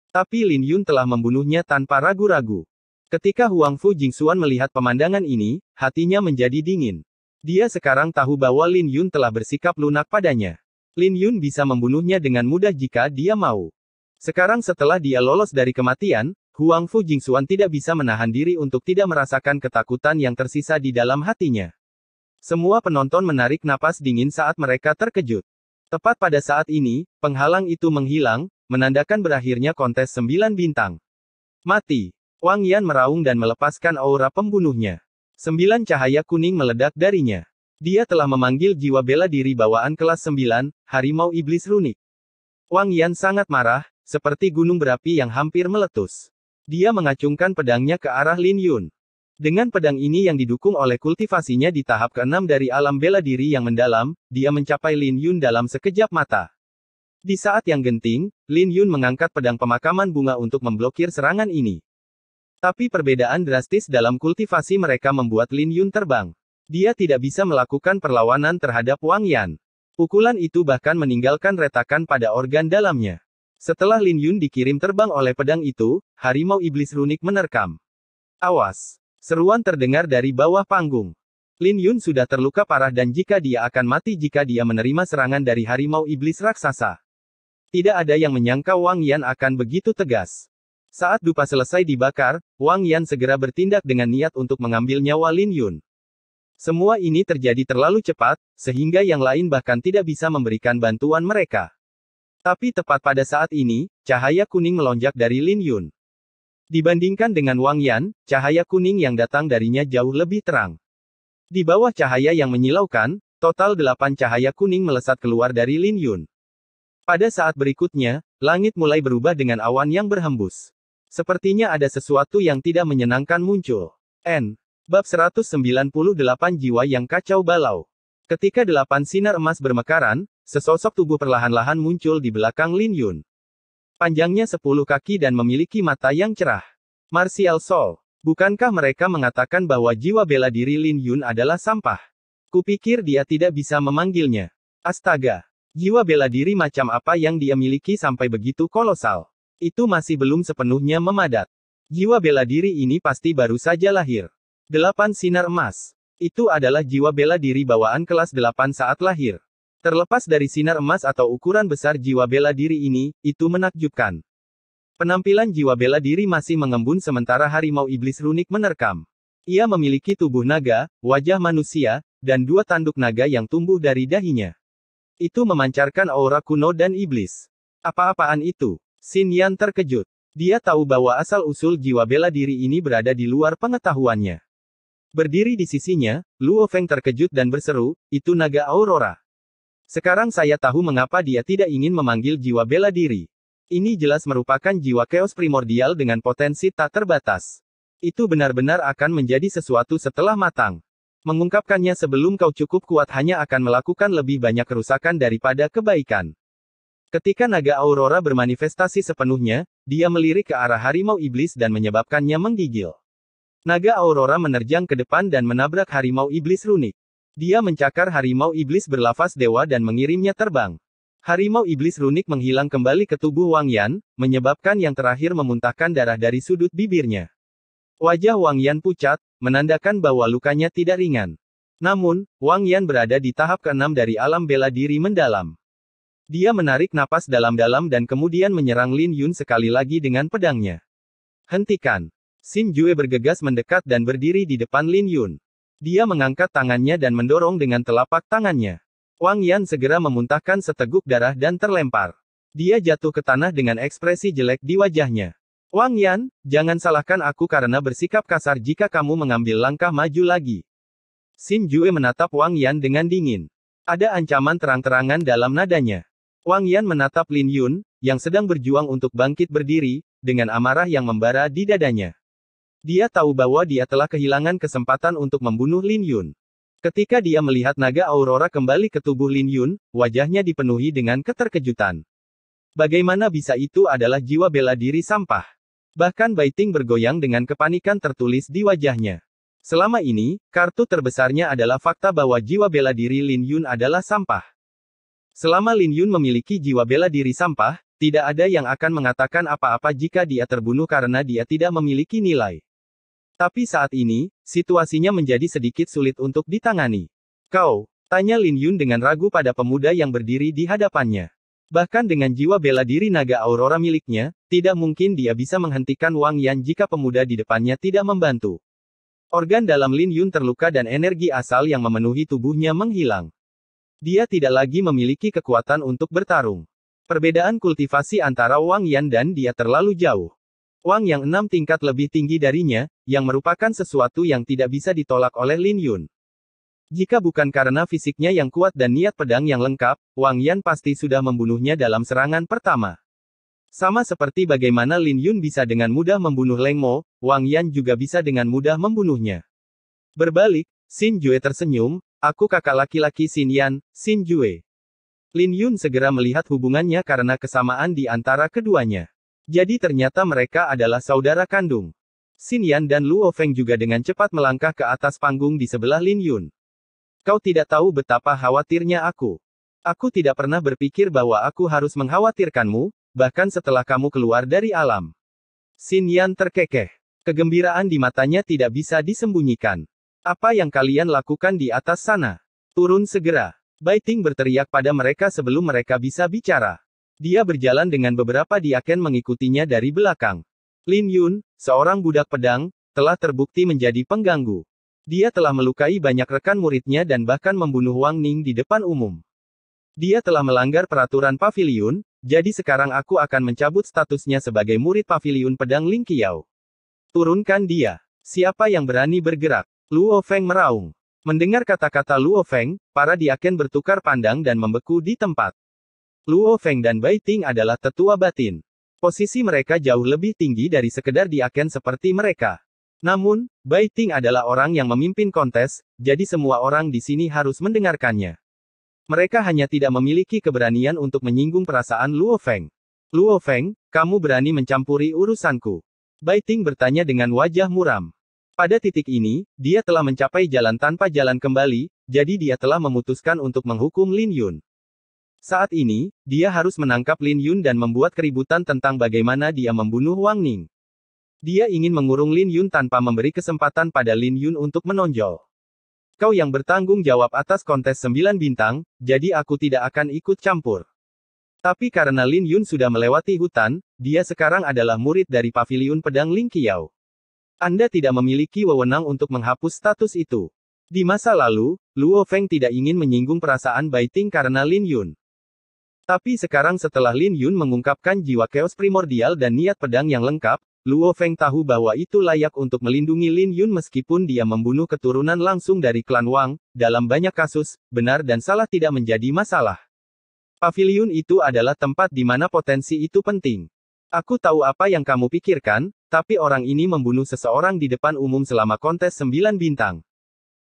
Tapi Lin Yun telah membunuhnya tanpa ragu-ragu. Ketika Huang Fu Jingxuan melihat pemandangan ini, hatinya menjadi dingin. Dia sekarang tahu bahwa Lin Yun telah bersikap lunak padanya. Lin Yun bisa membunuhnya dengan mudah jika dia mau. Sekarang setelah dia lolos dari kematian, Huang Fu Jingxuan tidak bisa menahan diri untuk tidak merasakan ketakutan yang tersisa di dalam hatinya. Semua penonton menarik napas dingin saat mereka terkejut. Tepat pada saat ini, penghalang itu menghilang, menandakan berakhirnya kontes 9 bintang. Mati. Wang Yan meraung dan melepaskan aura pembunuhnya. 9 cahaya kuning meledak darinya. Dia telah memanggil jiwa bela diri bawaan kelas 9, Harimau Iblis Runik. Wang Yan sangat marah, seperti gunung berapi yang hampir meletus. Dia mengacungkan pedangnya ke arah Lin Yun. Dengan pedang ini yang didukung oleh kultivasinya di tahap ke-6 dari alam bela diri yang mendalam, dia mencapai Lin Yun dalam sekejap mata. Di saat yang genting, Lin Yun mengangkat pedang pemakaman bunga untuk memblokir serangan ini. Tapi perbedaan drastis dalam kultivasi mereka membuat Lin Yun terbang. Dia tidak bisa melakukan perlawanan terhadap Wang Yan. Pukulan itu bahkan meninggalkan retakan pada organ dalamnya. Setelah Lin Yun dikirim terbang oleh pedang itu, Harimau Iblis Runik menerkam. Awas! Seruan terdengar dari bawah panggung. Lin Yun sudah terluka parah dan jika dia akan mati jika dia menerima serangan dari Harimau Iblis Raksasa. Tidak ada yang menyangka Wang Yan akan begitu tegas. Saat dupa selesai dibakar, Wang Yan segera bertindak dengan niat untuk mengambil nyawa Lin Yun. Semua ini terjadi terlalu cepat, sehingga yang lain bahkan tidak bisa memberikan bantuan mereka. Tapi tepat pada saat ini, cahaya kuning melonjak dari Lin Yun. Dibandingkan dengan Wang Yan, cahaya kuning yang datang darinya jauh lebih terang. Di bawah cahaya yang menyilaukan, Total 8 cahaya kuning melesat keluar dari Lin Yun. Pada saat berikutnya, langit mulai berubah dengan awan yang berhembus. Sepertinya ada sesuatu yang tidak menyenangkan muncul. Bab 198 Jiwa yang Kacau Balau. Ketika 8 sinar emas bermekaran, sesosok tubuh perlahan-lahan muncul di belakang Lin Yun. Panjangnya 10 kaki dan memiliki mata yang cerah. Martial Soul. Bukankah mereka mengatakan bahwa jiwa bela diri Lin Yun adalah sampah? Kupikir dia tidak bisa memanggilnya. Astaga. Jiwa bela diri macam apa yang dia miliki sampai begitu kolosal? Itu masih belum sepenuhnya memadat. Jiwa bela diri ini pasti baru saja lahir. 8 sinar emas. Itu adalah jiwa bela diri bawaan kelas 8 saat lahir. Terlepas dari sinar emas atau ukuran besar jiwa bela diri ini, itu menakjubkan. Penampilan jiwa bela diri masih mengembun sementara harimau iblis runik menerkam. Ia memiliki tubuh naga, wajah manusia, dan 2 tanduk naga yang tumbuh dari dahinya. Itu memancarkan aura kuno dan iblis. Apa-apaan itu? Xin Yan terkejut. Dia tahu bahwa asal-usul jiwa bela diri ini berada di luar pengetahuannya. Berdiri di sisinya, Luo Feng terkejut dan berseru, itu naga Aurora. Sekarang saya tahu mengapa dia tidak ingin memanggil jiwa bela diri. Ini jelas merupakan jiwa chaos primordial dengan potensi tak terbatas. Itu benar-benar akan menjadi sesuatu setelah matang. Mengungkapkannya sebelum kau cukup kuat hanya akan melakukan lebih banyak kerusakan daripada kebaikan. Ketika naga Aurora bermanifestasi sepenuhnya, dia melirik ke arah harimau iblis dan menyebabkannya menggigil. Naga Aurora menerjang ke depan dan menabrak harimau iblis runik. Dia mencakar harimau iblis berlafaz dewa dan mengirimnya terbang. Harimau iblis runik menghilang kembali ke tubuh Wang Yan, menyebabkan yang terakhir memuntahkan darah dari sudut bibirnya. Wajah Wang Yan pucat, menandakan bahwa lukanya tidak ringan. Namun, Wang Yan berada di tahap ke-6 dari alam bela diri mendalam. Dia menarik napas dalam-dalam dan kemudian menyerang Lin Yun sekali lagi dengan pedangnya. Hentikan. Xin Jue bergegas mendekat dan berdiri di depan Lin Yun. Dia mengangkat tangannya dan mendorong dengan telapak tangannya. Wang Yan segera memuntahkan seteguk darah dan terlempar. Dia jatuh ke tanah dengan ekspresi jelek di wajahnya. Wang Yan, jangan salahkan aku karena bersikap kasar jika kamu mengambil langkah maju lagi. Xin Jue menatap Wang Yan dengan dingin. Ada ancaman terang-terangan dalam nadanya. Wang Yan menatap Lin Yun, yang sedang berjuang untuk bangkit berdiri, dengan amarah yang membara di dadanya. Dia tahu bahwa dia telah kehilangan kesempatan untuk membunuh Lin Yun. Ketika dia melihat naga Aurora kembali ke tubuh Lin Yun, wajahnya dipenuhi dengan keterkejutan. Bagaimana bisa itu adalah jiwa bela diri sampah? Bahkan Bai Ting bergoyang dengan kepanikan tertulis di wajahnya. Selama ini, kartu terbesarnya adalah fakta bahwa jiwa bela diri Lin Yun adalah sampah. Selama Lin Yun memiliki jiwa bela diri sampah, tidak ada yang akan mengatakan apa-apa jika dia terbunuh karena dia tidak memiliki nilai. Tapi saat ini, situasinya menjadi sedikit sulit untuk ditangani. Kau, tanya Lin Yun dengan ragu pada pemuda yang berdiri di hadapannya. Bahkan dengan jiwa bela diri naga Aurora miliknya, tidak mungkin dia bisa menghentikan Wang Yan jika pemuda di depannya tidak membantu. Organ dalam Lin Yun terluka dan energi asal yang memenuhi tubuhnya menghilang. Dia tidak lagi memiliki kekuatan untuk bertarung. Perbedaan kultivasi antara Wang Yan dan dia terlalu jauh. Wang yang 6 tingkat lebih tinggi darinya, yang merupakan sesuatu yang tidak bisa ditolak oleh Lin Yun. Jika bukan karena fisiknya yang kuat dan niat pedang yang lengkap, Wang Yan pasti sudah membunuhnya dalam serangan pertama. Sama seperti bagaimana Lin Yun bisa dengan mudah membunuh Leng Mo, Wang Yan juga bisa dengan mudah membunuhnya. Berbalik, Xin Jue tersenyum, aku kakak laki-laki Xin Yan, Xin Jue. Lin Yun segera melihat hubungannya karena kesamaan di antara keduanya. Jadi ternyata mereka adalah saudara kandung. Xin Yan dan Luo Feng juga dengan cepat melangkah ke atas panggung di sebelah Lin Yun. Kau tidak tahu betapa khawatirnya aku. Aku tidak pernah berpikir bahwa aku harus mengkhawatirkanmu, bahkan setelah kamu keluar dari alam. Xin Yan terkekeh. Kegembiraan di matanya tidak bisa disembunyikan. Apa yang kalian lakukan di atas sana? Turun segera. Bai Ting berteriak pada mereka sebelum mereka bisa bicara. Dia berjalan dengan beberapa diaken mengikutinya dari belakang. Lin Yun, seorang budak pedang, telah terbukti menjadi pengganggu. Dia telah melukai banyak rekan muridnya dan bahkan membunuh Wang Ning di depan umum. Dia telah melanggar peraturan paviliun, jadi sekarang aku akan mencabut statusnya sebagai murid paviliun pedang Ling Qiao. Turunkan dia. Siapa yang berani bergerak? Luo Feng meraung. Mendengar kata-kata Luo Feng, para diaken bertukar pandang dan membeku di tempat. Luo Feng dan Bai Ting adalah tetua batin. Posisi mereka jauh lebih tinggi dari sekedar diaken seperti mereka. Namun, Bai Ting adalah orang yang memimpin kontes, jadi semua orang di sini harus mendengarkannya. Mereka hanya tidak memiliki keberanian untuk menyinggung perasaan Luo Feng. Luo Feng, kamu berani mencampuri urusanku? Bai Ting bertanya dengan wajah muram. Pada titik ini, dia telah mencapai jalan tanpa jalan kembali, jadi dia telah memutuskan untuk menghukum Lin Yun. Saat ini, dia harus menangkap Lin Yun dan membuat keributan tentang bagaimana dia membunuh Wang Ning. Dia ingin mengurung Lin Yun tanpa memberi kesempatan pada Lin Yun untuk menonjol. Kau yang bertanggung jawab atas kontes 9 bintang, jadi aku tidak akan ikut campur. Tapi karena Lin Yun sudah melewati hutan, dia sekarang adalah murid dari Paviliun Pedang Ling Qiao. Anda tidak memiliki wewenang untuk menghapus status itu. Di masa lalu, Luo Feng tidak ingin menyinggung perasaan Bai Ting karena Lin Yun. Tapi sekarang setelah Lin Yun mengungkapkan jiwa chaos primordial dan niat pedang yang lengkap, Luo Feng tahu bahwa itu layak untuk melindungi Lin Yun meskipun dia membunuh keturunan langsung dari klan Wang, dalam banyak kasus, benar dan salah tidak menjadi masalah. Paviliun itu adalah tempat di mana potensi itu penting. Aku tahu apa yang kamu pikirkan, tapi orang ini membunuh seseorang di depan umum selama kontes 9 bintang.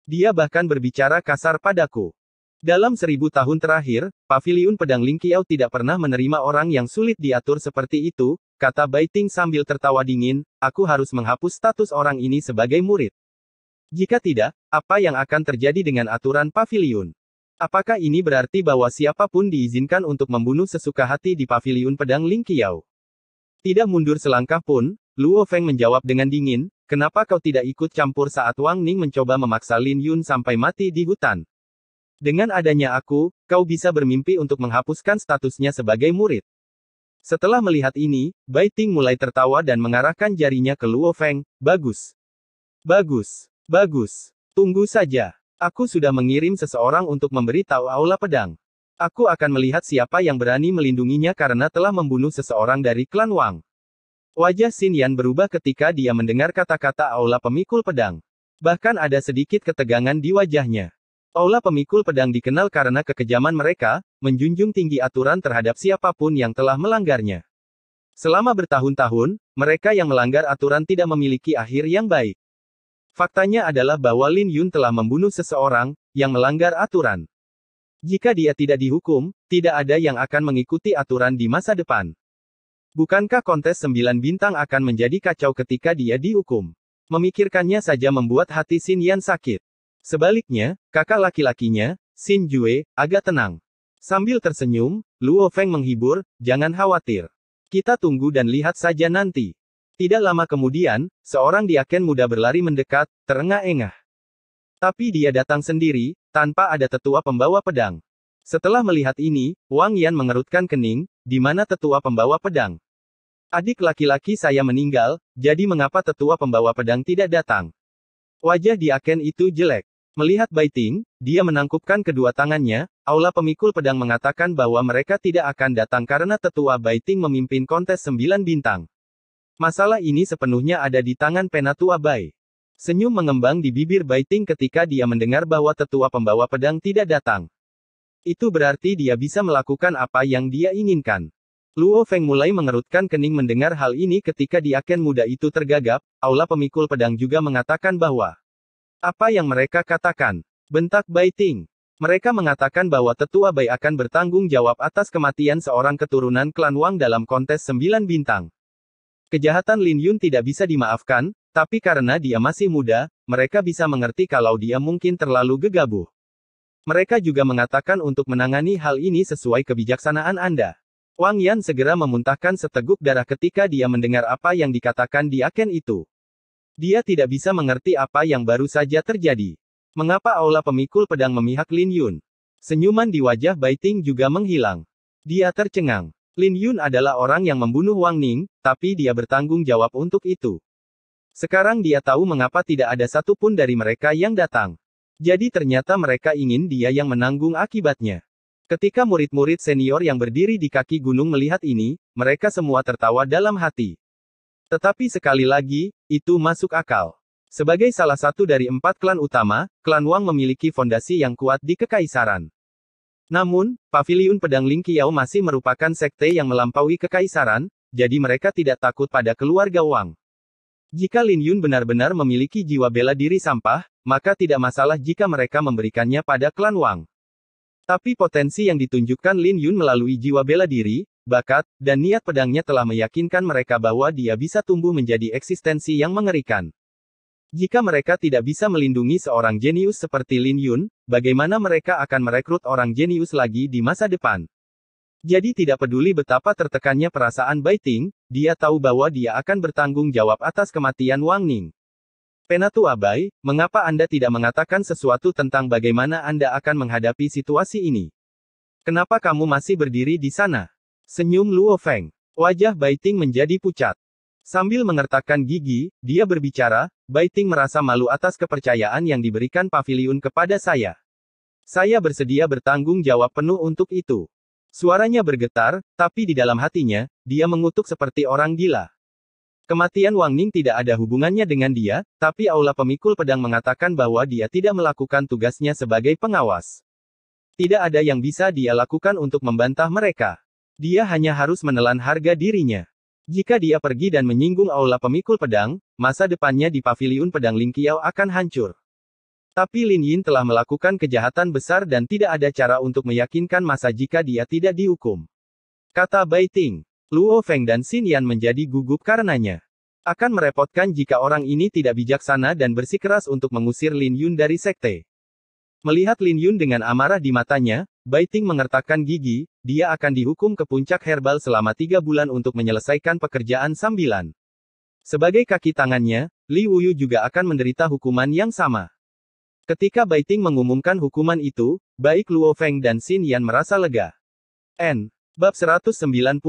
Dia bahkan berbicara kasar padaku. Dalam 1000 tahun terakhir, Paviliun Pedang Ling Qiao tidak pernah menerima orang yang sulit diatur seperti itu, kata Bai Ting sambil tertawa dingin, aku harus menghapus status orang ini sebagai murid. Jika tidak, apa yang akan terjadi dengan aturan Paviliun? Apakah ini berarti bahwa siapapun diizinkan untuk membunuh sesuka hati di Paviliun Pedang Ling Qiao? Tidak mundur selangkah pun, Luo Feng menjawab dengan dingin, kenapa kau tidak ikut campur saat Wang Ning mencoba memaksa Lin Yun sampai mati di hutan? Dengan adanya aku, kau bisa bermimpi untuk menghapuskan statusnya sebagai murid. Setelah melihat ini, Bai Ting mulai tertawa dan mengarahkan jarinya ke Luo Feng, bagus. Bagus. Bagus. Tunggu saja. Aku sudah mengirim seseorang untuk memberi tahu Aula Pedang. Aku akan melihat siapa yang berani melindunginya karena telah membunuh seseorang dari klan Wang. Wajah Xin Yan berubah ketika dia mendengar kata-kata Aula Pemikul Pedang. Bahkan ada sedikit ketegangan di wajahnya. Aula Pemikul Pedang dikenal karena kekejaman mereka, menjunjung tinggi aturan terhadap siapapun yang telah melanggarnya. Selama bertahun-tahun, mereka yang melanggar aturan tidak memiliki akhir yang baik. Faktanya adalah bahwa Lin Yun telah membunuh seseorang yang melanggar aturan. Jika dia tidak dihukum, tidak ada yang akan mengikuti aturan di masa depan. Bukankah kontes 9 bintang akan menjadi kacau ketika dia dihukum? Memikirkannya saja membuat hati Xin Yan sakit. Sebaliknya, kakak laki-lakinya, Xin Jue, agak tenang. Sambil tersenyum, Luo Feng menghibur, jangan khawatir. Kita tunggu dan lihat saja nanti. Tidak lama kemudian, seorang diaken muda berlari mendekat, terengah-engah. Tapi dia datang sendiri, tanpa ada tetua pembawa pedang. Setelah melihat ini, Wang Yan mengerutkan kening, di mana tetua pembawa pedang? Adik laki-laki saya meninggal, jadi mengapa tetua pembawa pedang tidak datang? Wajah diaken itu jelek. Melihat Bai Ting, dia menangkupkan kedua tangannya, Aula Pemikul Pedang mengatakan bahwa mereka tidak akan datang karena tetua Bai Ting memimpin kontes 9 bintang. Masalah ini sepenuhnya ada di tangan Penatua Bai. Senyum mengembang di bibir Bai Ting ketika dia mendengar bahwa tetua pembawa pedang tidak datang. Itu berarti dia bisa melakukan apa yang dia inginkan. Luo Feng mulai mengerutkan kening mendengar hal ini ketika diaken muda itu tergagap, Aula Pemikul Pedang juga mengatakan bahwa apa yang mereka katakan? Bentak Bai Ting. Mereka mengatakan bahwa tetua Bai akan bertanggung jawab atas kematian seorang keturunan klan Wang dalam kontes 9 bintang. Kejahatan Lin Yun tidak bisa dimaafkan, tapi karena dia masih muda, mereka bisa mengerti kalau dia mungkin terlalu gegabah. Mereka juga mengatakan untuk menangani hal ini sesuai kebijaksanaan Anda. Wang Yan segera memuntahkan seteguk darah ketika dia mendengar apa yang dikatakan diaken itu. Dia tidak bisa mengerti apa yang baru saja terjadi. Mengapa Aula Pemikul Pedang memihak Lin Yun? Senyuman di wajah Bai Ting juga menghilang. Dia tercengang. Lin Yun adalah orang yang membunuh Wang Ning, tapi dia bertanggung jawab untuk itu. Sekarang dia tahu mengapa tidak ada satupun dari mereka yang datang. Jadi ternyata mereka ingin dia yang menanggung akibatnya. Ketika murid-murid senior yang berdiri di kaki gunung melihat ini, mereka semua tertawa dalam hati. Tetapi sekali lagi, itu masuk akal. Sebagai salah satu dari 4 klan utama, klan Wang memiliki fondasi yang kuat di kekaisaran. Namun, Paviliun Pedang Ling Qiao masih merupakan sekte yang melampaui kekaisaran, jadi mereka tidak takut pada keluarga Wang. Jika Lin Yun benar-benar memiliki jiwa bela diri sampah, maka tidak masalah jika mereka memberikannya pada klan Wang. Tapi potensi yang ditunjukkan Lin Yun melalui jiwa bela diri, bakat, dan niat pedangnya telah meyakinkan mereka bahwa dia bisa tumbuh menjadi eksistensi yang mengerikan. Jika mereka tidak bisa melindungi seorang jenius seperti Lin Yun, bagaimana mereka akan merekrut orang jenius lagi di masa depan? Jadi tidak peduli betapa tertekannya perasaan Bai Ting, dia tahu bahwa dia akan bertanggung jawab atas kematian Wang Ning. Penatua Bai, mengapa Anda tidak mengatakan sesuatu tentang bagaimana Anda akan menghadapi situasi ini? Kenapa kamu masih berdiri di sana? Senyum Luo Feng. Wajah Bai Ting menjadi pucat. Sambil mengertakkan gigi, dia berbicara, Bai Ting merasa malu atas kepercayaan yang diberikan Paviliun kepada saya. Saya bersedia bertanggung jawab penuh untuk itu. Suaranya bergetar, tapi di dalam hatinya, dia mengutuk seperti orang gila. Kematian Wang Ning tidak ada hubungannya dengan dia, tapi Aula Pemikul Pedang mengatakan bahwa dia tidak melakukan tugasnya sebagai pengawas. Tidak ada yang bisa dia lakukan untuk membantah mereka. Dia hanya harus menelan harga dirinya. Jika dia pergi dan menyinggung Aula Pemikul Pedang, masa depannya di Paviliun Pedang Ling Qiao akan hancur. Tapi Lin Yin telah melakukan kejahatan besar dan tidak ada cara untuk meyakinkan masa jika dia tidak dihukum. Kata Bai Ting. Luo Feng dan Xin Yan menjadi gugup karenanya. Akan merepotkan jika orang ini tidak bijaksana dan bersikeras untuk mengusir Lin Yun dari sekte. Melihat Lin Yun dengan amarah di matanya, Bai Ting mengertakkan gigi, dia akan dihukum ke puncak herbal selama 3 bulan untuk menyelesaikan pekerjaan sambilan. Sebagai kaki tangannya, Li Wuyu juga akan menderita hukuman yang sama. Ketika Bai Ting mengumumkan hukuman itu, baik Luo Feng dan Xin Yan merasa lega. Bab 199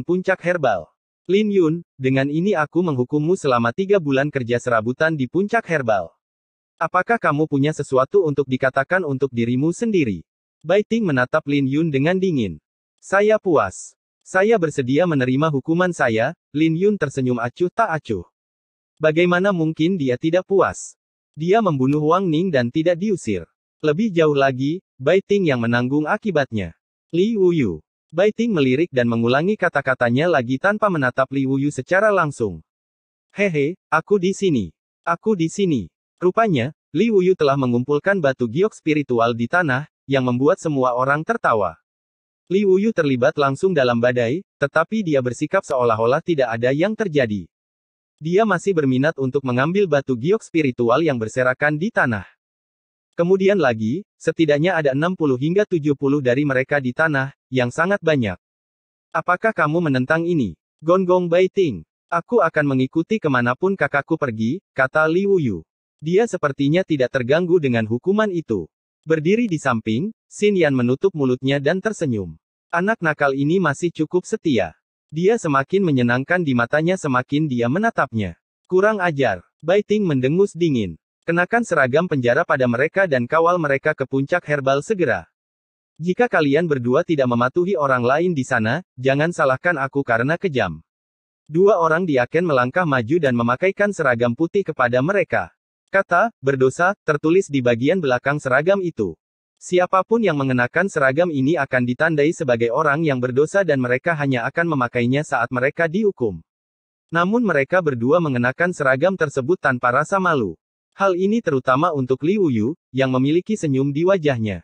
Puncak Herbal. Lin Yun, dengan ini aku menghukummu selama 3 bulan kerja serabutan di puncak herbal. Apakah kamu punya sesuatu untuk dikatakan untuk dirimu sendiri? Bai Ting menatap Lin Yun dengan dingin. Saya puas. Saya bersedia menerima hukuman saya. Lin Yun tersenyum acuh tak acuh. Bagaimana mungkin dia tidak puas? Dia membunuh Wang Ning dan tidak diusir. Lebih jauh lagi, Bai Ting yang menanggung akibatnya. Li Wuyu. Bai Ting melirik dan mengulangi kata-katanya lagi tanpa menatap Li Wuyu secara langsung. Hehe, aku di sini. Aku di sini. Rupanya, Li Wuyu telah mengumpulkan batu giok spiritual di tanah, yang membuat semua orang tertawa. Li Wuyu terlibat langsung dalam badai, tetapi dia bersikap seolah-olah tidak ada yang terjadi. Dia masih berminat untuk mengambil batu giok spiritual yang berserakan di tanah. Kemudian lagi, setidaknya ada 60 hingga 70 dari mereka di tanah, yang sangat banyak. Apakah kamu menentang ini? Gonggong Bai Ting. Aku akan mengikuti kemanapun kakakku pergi, kata Li Wuyu. Dia sepertinya tidak terganggu dengan hukuman itu. Berdiri di samping, Xin Yan menutup mulutnya dan tersenyum. Anak nakal ini masih cukup setia. Dia semakin menyenangkan di matanya semakin dia menatapnya. Kurang ajar. Bai Ting mendengus dingin. Kenakan seragam penjara pada mereka dan kawal mereka ke puncak herbal segera. Jika kalian berdua tidak mematuhi orang lain di sana, jangan salahkan aku karena kejam. 2 orang di Aken melangkah maju dan memakaikan seragam putih kepada mereka. Kata, berdosa, tertulis di bagian belakang seragam itu. Siapapun yang mengenakan seragam ini akan ditandai sebagai orang yang berdosa dan mereka hanya akan memakainya saat mereka dihukum. Namun mereka berdua mengenakan seragam tersebut tanpa rasa malu. Hal ini terutama untuk Li Wuyu, yang memiliki senyum di wajahnya.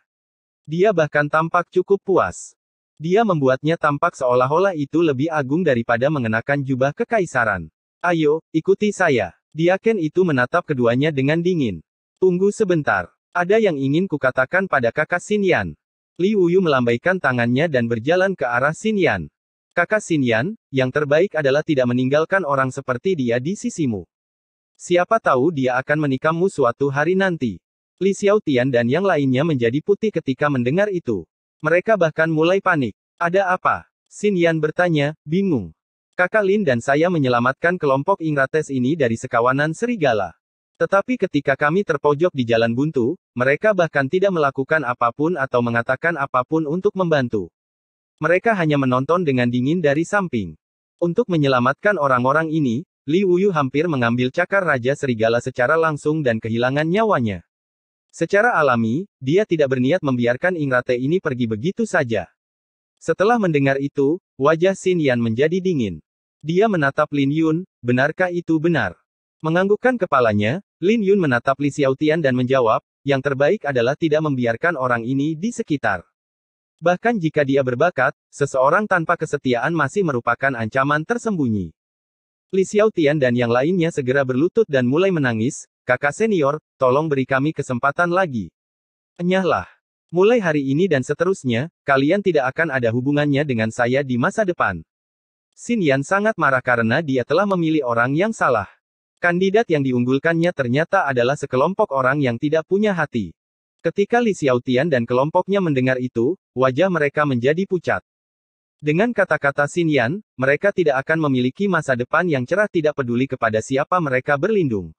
Dia bahkan tampak cukup puas. Dia membuatnya tampak seolah-olah itu lebih agung daripada mengenakan jubah kekaisaran. Ayo, ikuti saya. Diaken itu menatap keduanya dengan dingin. Tunggu sebentar. Ada yang ingin kukatakan pada kakak Xin Yan. Li Wuyu melambaikan tangannya dan berjalan ke arah Xin Yan. Kakak Xin Yan, yang terbaik adalah tidak meninggalkan orang seperti dia di sisimu. Siapa tahu dia akan menikahmu suatu hari nanti. Li Xiaotian dan yang lainnya menjadi putih ketika mendengar itu. Mereka bahkan mulai panik. Ada apa? Xin Yan bertanya, bingung. Kakak Lin dan saya menyelamatkan kelompok Ingrates ini dari sekawanan serigala. Tetapi ketika kami terpojok di jalan buntu, mereka bahkan tidak melakukan apapun atau mengatakan apapun untuk membantu. Mereka hanya menonton dengan dingin dari samping. Untuk menyelamatkan orang-orang ini, Li Wuyu hampir mengambil cakar Raja Serigala secara langsung dan kehilangan nyawanya. Secara alami, dia tidak berniat membiarkan Ingrate ini pergi begitu saja. Setelah mendengar itu, wajah Xin Yan menjadi dingin. Dia menatap Lin Yun, benarkah itu benar? Menganggukkan kepalanya, Lin Yun menatap Li Xiaotian dan menjawab, yang terbaik adalah tidak membiarkan orang ini di sekitar. Bahkan jika dia berbakat, seseorang tanpa kesetiaan masih merupakan ancaman tersembunyi. Li Xiaotian dan yang lainnya segera berlutut dan mulai menangis, kakak senior, tolong beri kami kesempatan lagi. Enyahlah. Mulai hari ini dan seterusnya, kalian tidak akan ada hubungannya dengan saya di masa depan. Xin Yan sangat marah karena dia telah memilih orang yang salah. Kandidat yang diunggulkannya ternyata adalah sekelompok orang yang tidak punya hati. Ketika Li Xiaotian dan kelompoknya mendengar itu, wajah mereka menjadi pucat. Dengan kata-kata Xin Yan, mereka tidak akan memiliki masa depan yang cerah tidak peduli kepada siapa mereka berlindung.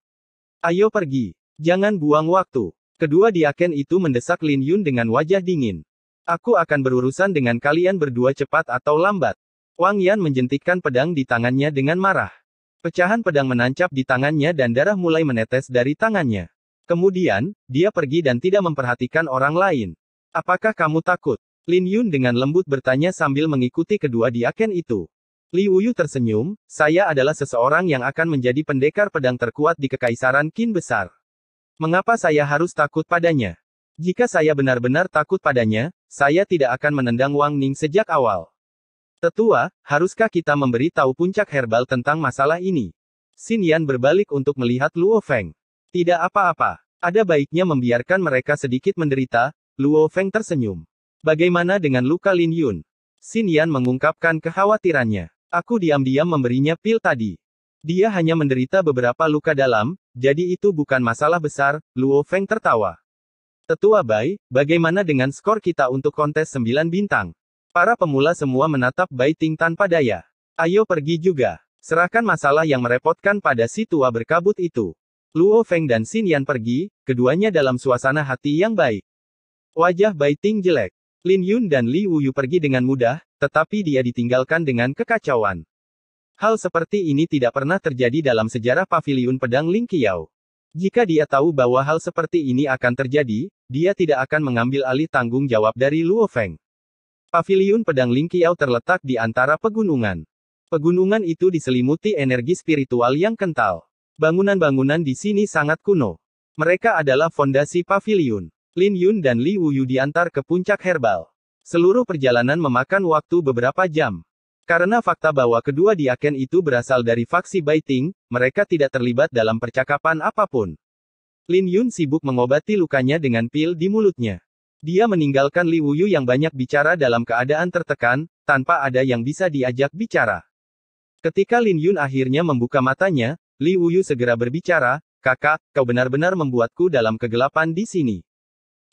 Ayo pergi. Jangan buang waktu. Kedua diaken itu mendesak Lin Yun dengan wajah dingin. Aku akan berurusan dengan kalian berdua cepat atau lambat. Wang Yan menjentikkan pedang di tangannya dengan marah. Pecahan pedang menancap di tangannya dan darah mulai menetes dari tangannya. Kemudian, dia pergi dan tidak memperhatikan orang lain. Apakah kamu takut? Lin Yun dengan lembut bertanya sambil mengikuti kedua diaken itu. Li Wuyu tersenyum, saya adalah seseorang yang akan menjadi pendekar pedang terkuat di Kekaisaran Qin Besar. Mengapa saya harus takut padanya? Jika saya benar-benar takut padanya, saya tidak akan menendang Wang Ning sejak awal. Tetua, haruskah kita memberi tahu puncak herbal tentang masalah ini? Xin Yan berbalik untuk melihat Luo Feng. Tidak apa-apa. Ada baiknya membiarkan mereka sedikit menderita, Luo Feng tersenyum. Bagaimana dengan luka Lin Yun? Xin Yan mengungkapkan kekhawatirannya. Aku diam-diam memberinya pil tadi. Dia hanya menderita beberapa luka dalam, jadi itu bukan masalah besar, Luo Feng tertawa. Tetua Bai, bagaimana dengan skor kita untuk kontes 9 bintang? Para pemula semua menatap Bai Ting tanpa daya. Ayo pergi juga. Serahkan masalah yang merepotkan pada si tua berkabut itu. Luo Feng dan Xin Yan pergi, keduanya dalam suasana hati yang baik. Wajah Bai Ting jelek. Lin Yun dan Li Wuyu pergi dengan mudah, tetapi dia ditinggalkan dengan kekacauan. Hal seperti ini tidak pernah terjadi dalam sejarah paviliun pedang Ling Qiao. Jika dia tahu bahwa hal seperti ini akan terjadi, dia tidak akan mengambil alih tanggung jawab dari Luo Feng. Paviliun pedang Ling Qiao terletak di antara pegunungan. Pegunungan itu diselimuti energi spiritual yang kental. Bangunan-bangunan di sini sangat kuno. Mereka adalah fondasi paviliun. Lin Yun dan Li Wuyu diantar ke puncak herbal. Seluruh perjalanan memakan waktu beberapa jam. Karena fakta bahwa kedua diaken itu berasal dari faksi Bai Ting, mereka tidak terlibat dalam percakapan apapun. Lin Yun sibuk mengobati lukanya dengan pil di mulutnya. Dia meninggalkan Li Wuyu yang banyak bicara dalam keadaan tertekan, tanpa ada yang bisa diajak bicara. Ketika Lin Yun akhirnya membuka matanya, Li Wuyu segera berbicara, kakak, kau benar-benar membuatku dalam kegelapan di sini.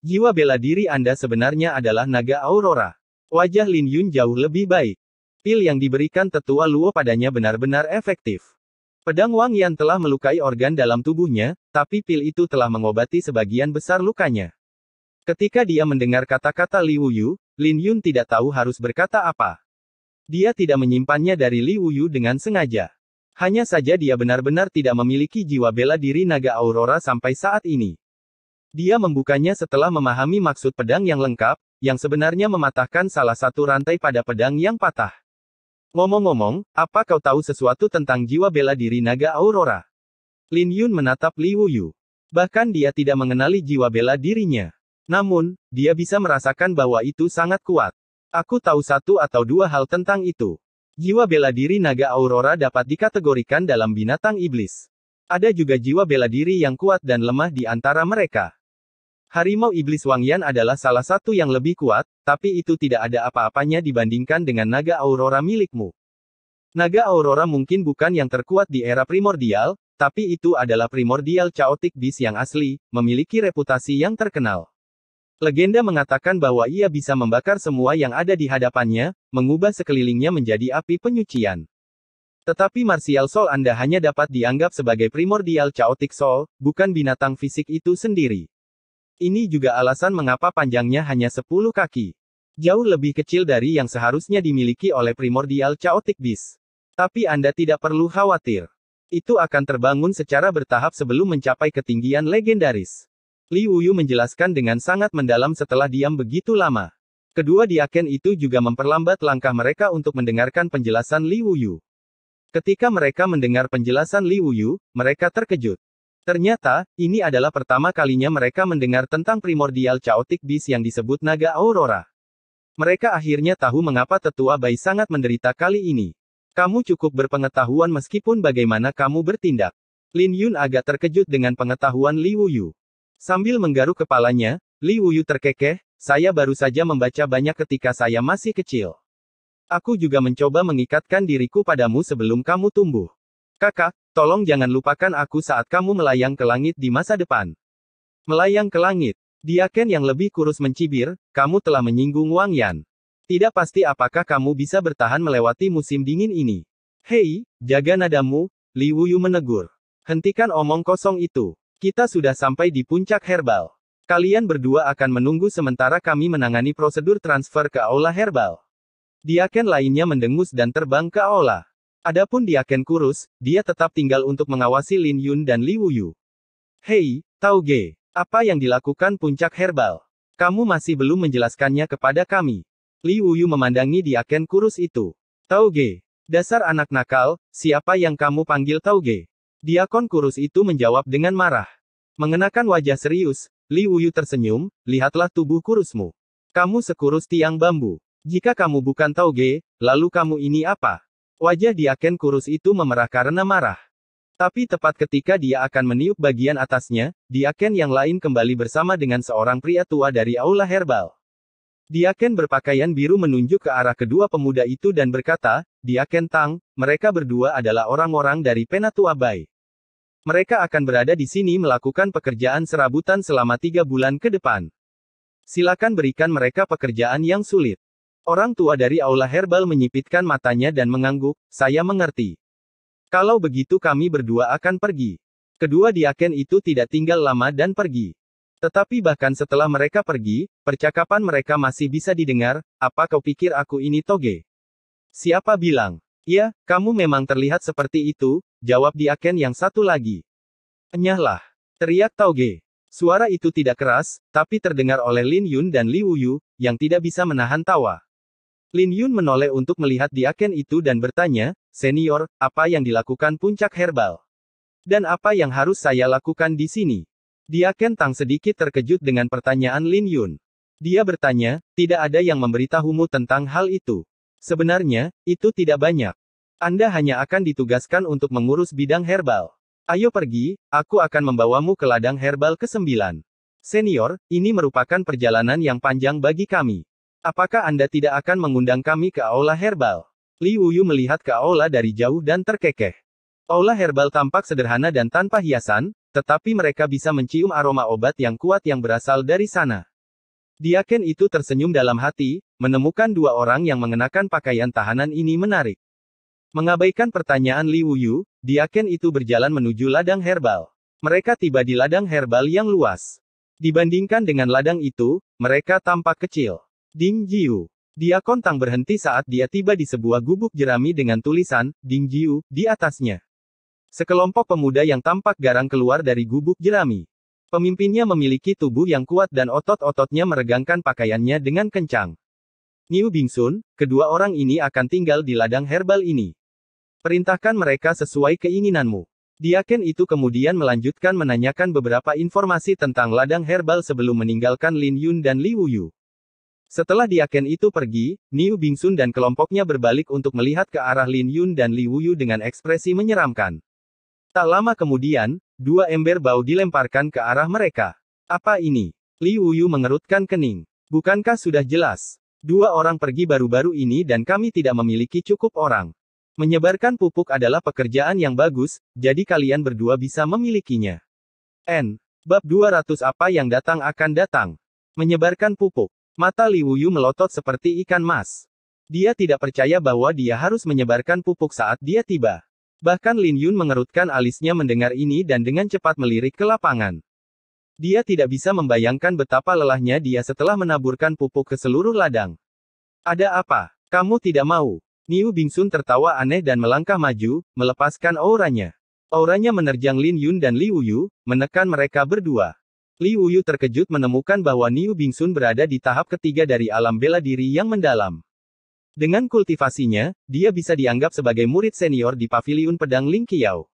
Jiwa bela diri Anda sebenarnya adalah naga Aurora. Wajah Lin Yun jauh lebih baik. Pil yang diberikan tetua Luo padanya benar-benar efektif. Pedang Wang Yan telah melukai organ dalam tubuhnya, tapi pil itu telah mengobati sebagian besar lukanya. Ketika dia mendengar kata-kata Li Wuyu, Lin Yun tidak tahu harus berkata apa. Dia tidak menyimpannya dari Li Wuyu dengan sengaja. Hanya saja dia benar-benar tidak memiliki jiwa bela diri naga Aurora sampai saat ini. Dia membukanya setelah memahami maksud pedang yang lengkap, yang sebenarnya mematahkan salah satu rantai pada pedang yang patah. Ngomong-ngomong, apa kau tahu sesuatu tentang jiwa bela diri naga Aurora? Lin Yun menatap Li Wuyu. Bahkan dia tidak mengenali jiwa bela dirinya. Namun, dia bisa merasakan bahwa itu sangat kuat. Aku tahu satu atau dua hal tentang itu. Jiwa bela diri naga Aurora dapat dikategorikan dalam binatang iblis. Ada juga jiwa bela diri yang kuat dan lemah di antara mereka. Harimau iblis Wang Yan adalah salah satu yang lebih kuat, tapi itu tidak ada apa-apanya dibandingkan dengan naga Aurora milikmu. Naga Aurora mungkin bukan yang terkuat di era primordial, tapi itu adalah primordial chaotic beast yang asli, memiliki reputasi yang terkenal. Legenda mengatakan bahwa ia bisa membakar semua yang ada di hadapannya, mengubah sekelilingnya menjadi api penyucian. Tetapi Martial Soul Anda hanya dapat dianggap sebagai primordial chaotic soul, bukan binatang fisik itu sendiri. Ini juga alasan mengapa panjangnya hanya 10 kaki. Jauh lebih kecil dari yang seharusnya dimiliki oleh primordial chaotic beast. Tapi Anda tidak perlu khawatir. Itu akan terbangun secara bertahap sebelum mencapai ketinggian legendaris. Li Wuyu menjelaskan dengan sangat mendalam setelah diam begitu lama. Kedua diaken itu juga memperlambat langkah mereka untuk mendengarkan penjelasan Li Wuyu. Ketika mereka mendengar penjelasan Li Wuyu, mereka terkejut. Ternyata, ini adalah pertama kalinya mereka mendengar tentang primordial chaotic beast yang disebut naga Aurora. Mereka akhirnya tahu mengapa tetua Bai sangat menderita kali ini. Kamu cukup berpengetahuan meskipun bagaimana kamu bertindak. Lin Yun agak terkejut dengan pengetahuan Li Wuyu. Sambil menggaruk kepalanya, Li Wuyu terkekeh, saya baru saja membaca banyak ketika saya masih kecil. Aku juga mencoba mengikatkan diriku padamu sebelum kamu tumbuh. Kakak, tolong jangan lupakan aku saat kamu melayang ke langit di masa depan. Melayang ke langit. Diaken yang lebih kurus mencibir, kamu telah menyinggung Wang Yan. Tidak pasti apakah kamu bisa bertahan melewati musim dingin ini. Hei, jaga nadamu, Li Wuyu menegur. Hentikan omong kosong itu. Kita sudah sampai di puncak herbal. Kalian berdua akan menunggu sementara kami menangani prosedur transfer ke aula herbal. Diaken lainnya mendengus dan terbang ke aula. Adapun diaken kurus, dia tetap tinggal untuk mengawasi Lin Yun dan Li Wuyu. Hei, Tauge, apa yang dilakukan puncak herbal? Kamu masih belum menjelaskannya kepada kami. Li Wuyu memandangi diaken kurus itu. Tauge, dasar anak nakal, siapa yang kamu panggil Tauge? Diakon kurus itu menjawab dengan marah. Mengenakan wajah serius, Li Wuyu tersenyum, lihatlah tubuh kurusmu. Kamu sekurus tiang bambu. Jika kamu bukan Tauge, lalu kamu ini apa? Wajah diaken kurus itu memerah karena marah. Tapi tepat ketika dia akan meniup bagian atasnya, diaken yang lain kembali bersama dengan seorang pria tua dari aula herbal. Diaken berpakaian biru menunjuk ke arah kedua pemuda itu dan berkata, Diaken Tang, mereka berdua adalah orang-orang dari Penatua Bai. Mereka akan berada di sini melakukan pekerjaan serabutan selama 3 bulan ke depan. Silakan berikan mereka pekerjaan yang sulit. Orang tua dari aula herbal menyipitkan matanya dan mengangguk, saya mengerti. Kalau begitu kami berdua akan pergi. Kedua diaken itu tidak tinggal lama dan pergi. Tetapi bahkan setelah mereka pergi, percakapan mereka masih bisa didengar, apa kau pikir aku ini Toge? Siapa bilang? Ya, kamu memang terlihat seperti itu, jawab diaken yang satu lagi. Enyahlah, teriak Toge. Suara itu tidak keras, tapi terdengar oleh Lin Yun dan Li Wuyu, yang tidak bisa menahan tawa. Lin Yun menoleh untuk melihat diaken itu dan bertanya, senior, apa yang dilakukan puncak herbal? Dan apa yang harus saya lakukan di sini? Diaken Tang sedikit terkejut dengan pertanyaan Lin Yun. Dia bertanya, tidak ada yang memberitahumu tentang hal itu. Sebenarnya, itu tidak banyak. Anda hanya akan ditugaskan untuk mengurus bidang herbal. Ayo pergi, aku akan membawamu ke ladang herbal ke-9. Senior, ini merupakan perjalanan yang panjang bagi kami. Apakah Anda tidak akan mengundang kami ke aula herbal? Li Wuyu melihat ke aula dari jauh dan terkekeh. Aula herbal tampak sederhana dan tanpa hiasan, tetapi mereka bisa mencium aroma obat yang kuat yang berasal dari sana. Diaken itu tersenyum dalam hati, menemukan 2 orang yang mengenakan pakaian tahanan ini menarik. Mengabaikan pertanyaan Li Wuyu, diaken itu berjalan menuju ladang herbal. Mereka tiba di ladang herbal yang luas. Dibandingkan dengan ladang itu, mereka tampak kecil. Ding Jiu. Diakon Tang berhenti saat dia tiba di sebuah gubuk jerami dengan tulisan, Ding Jiu, di atasnya. Sekelompok pemuda yang tampak garang keluar dari gubuk jerami. Pemimpinnya memiliki tubuh yang kuat dan otot-ototnya meregangkan pakaiannya dengan kencang. Niu Bingsun, kedua orang ini akan tinggal di ladang herbal ini. Perintahkan mereka sesuai keinginanmu. Diaken itu kemudian melanjutkan menanyakan beberapa informasi tentang ladang herbal sebelum meninggalkan Lin Yun dan Li Wuyu. Setelah diaken itu pergi, Niu Bingsun dan kelompoknya berbalik untuk melihat ke arah Lin Yun dan Li Wuyu dengan ekspresi menyeramkan. Tak lama kemudian, 2 ember bau dilemparkan ke arah mereka. Apa ini? Li Wuyu mengerutkan kening. Bukankah sudah jelas? 2 orang pergi baru-baru ini dan kami tidak memiliki cukup orang. Menyebarkan pupuk adalah pekerjaan yang bagus, jadi kalian berdua bisa memilikinya. Bab 200 apa yang datang akan datang. Menyebarkan pupuk. Mata Li Wuyu melotot seperti ikan mas. Dia tidak percaya bahwa dia harus menyebarkan pupuk saat dia tiba. Bahkan Lin Yun mengerutkan alisnya mendengar ini dan dengan cepat melirik ke lapangan. Dia tidak bisa membayangkan betapa lelahnya dia setelah menaburkan pupuk ke seluruh ladang. Ada apa? Kamu tidak mau? Niu Bingsun tertawa aneh dan melangkah maju, melepaskan auranya. Auranya menerjang Lin Yun dan Liu Yu, menekan mereka berdua. Liu Yu terkejut menemukan bahwa Niu Bingsun berada di tahap ketiga dari alam bela diri yang mendalam. Dengan kultivasinya, dia bisa dianggap sebagai murid senior di Paviliun Pedang Ling Qiao.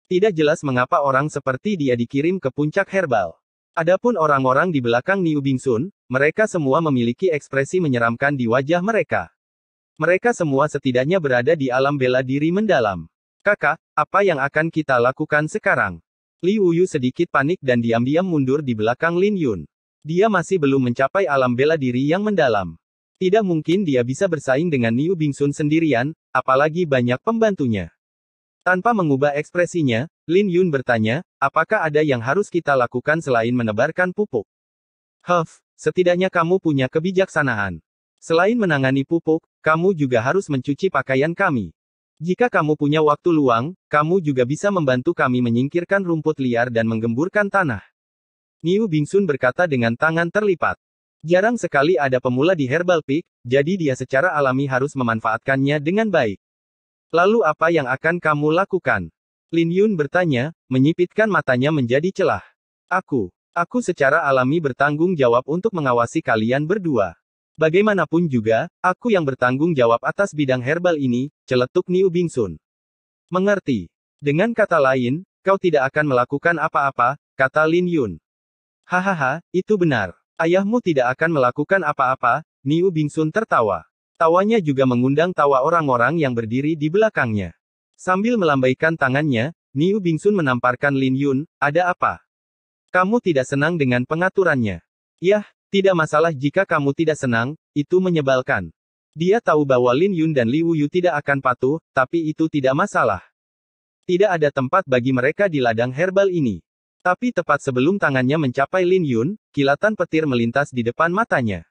Tidak jelas mengapa orang seperti dia dikirim ke puncak herbal. Adapun orang-orang di belakang Niu Bingsun, mereka semua memiliki ekspresi menyeramkan di wajah mereka. Mereka semua setidaknya berada di alam bela diri mendalam. Kakak, apa yang akan kita lakukan sekarang? Liu Yu sedikit panik dan diam-diam mundur di belakang Lin Yun. Dia masih belum mencapai alam bela diri yang mendalam. Tidak mungkin dia bisa bersaing dengan Niu Bingsun sendirian, apalagi banyak pembantunya. Tanpa mengubah ekspresinya, Lin Yun bertanya, apakah ada yang harus kita lakukan selain menebarkan pupuk? Setidaknya kamu punya kebijaksanaan. Selain menangani pupuk, kamu juga harus mencuci pakaian kami. Jika kamu punya waktu luang, kamu juga bisa membantu kami menyingkirkan rumput liar dan menggemburkan tanah. Niu Bingsun berkata dengan tangan terlipat. Jarang sekali ada pemula di Herbal Peak, jadi dia secara alami harus memanfaatkannya dengan baik. Lalu apa yang akan kamu lakukan? Lin Yun bertanya, menyipitkan matanya menjadi celah. Aku secara alami bertanggung jawab untuk mengawasi kalian berdua. Bagaimanapun juga, aku yang bertanggung jawab atas bidang herbal ini, celetuk Niu Bingsun. Mengerti. Dengan kata lain, kau tidak akan melakukan apa-apa, kata Lin Yun. Hahaha, itu benar. Ayahmu tidak akan melakukan apa-apa, Niu Bingsun tertawa. Tawanya juga mengundang tawa orang-orang yang berdiri di belakangnya. Sambil melambaikan tangannya, Niu Bingsun menamparkan Lin Yun, ada apa? Kamu tidak senang dengan pengaturannya? Yah, tidak masalah jika kamu tidak senang, itu menyebalkan. Dia tahu bahwa Lin Yun dan Liu Yu tidak akan patuh, tapi itu tidak masalah. Tidak ada tempat bagi mereka di ladang herbal ini. Tapi tepat sebelum tangannya mencapai Lin Yun, kilatan petir melintas di depan matanya.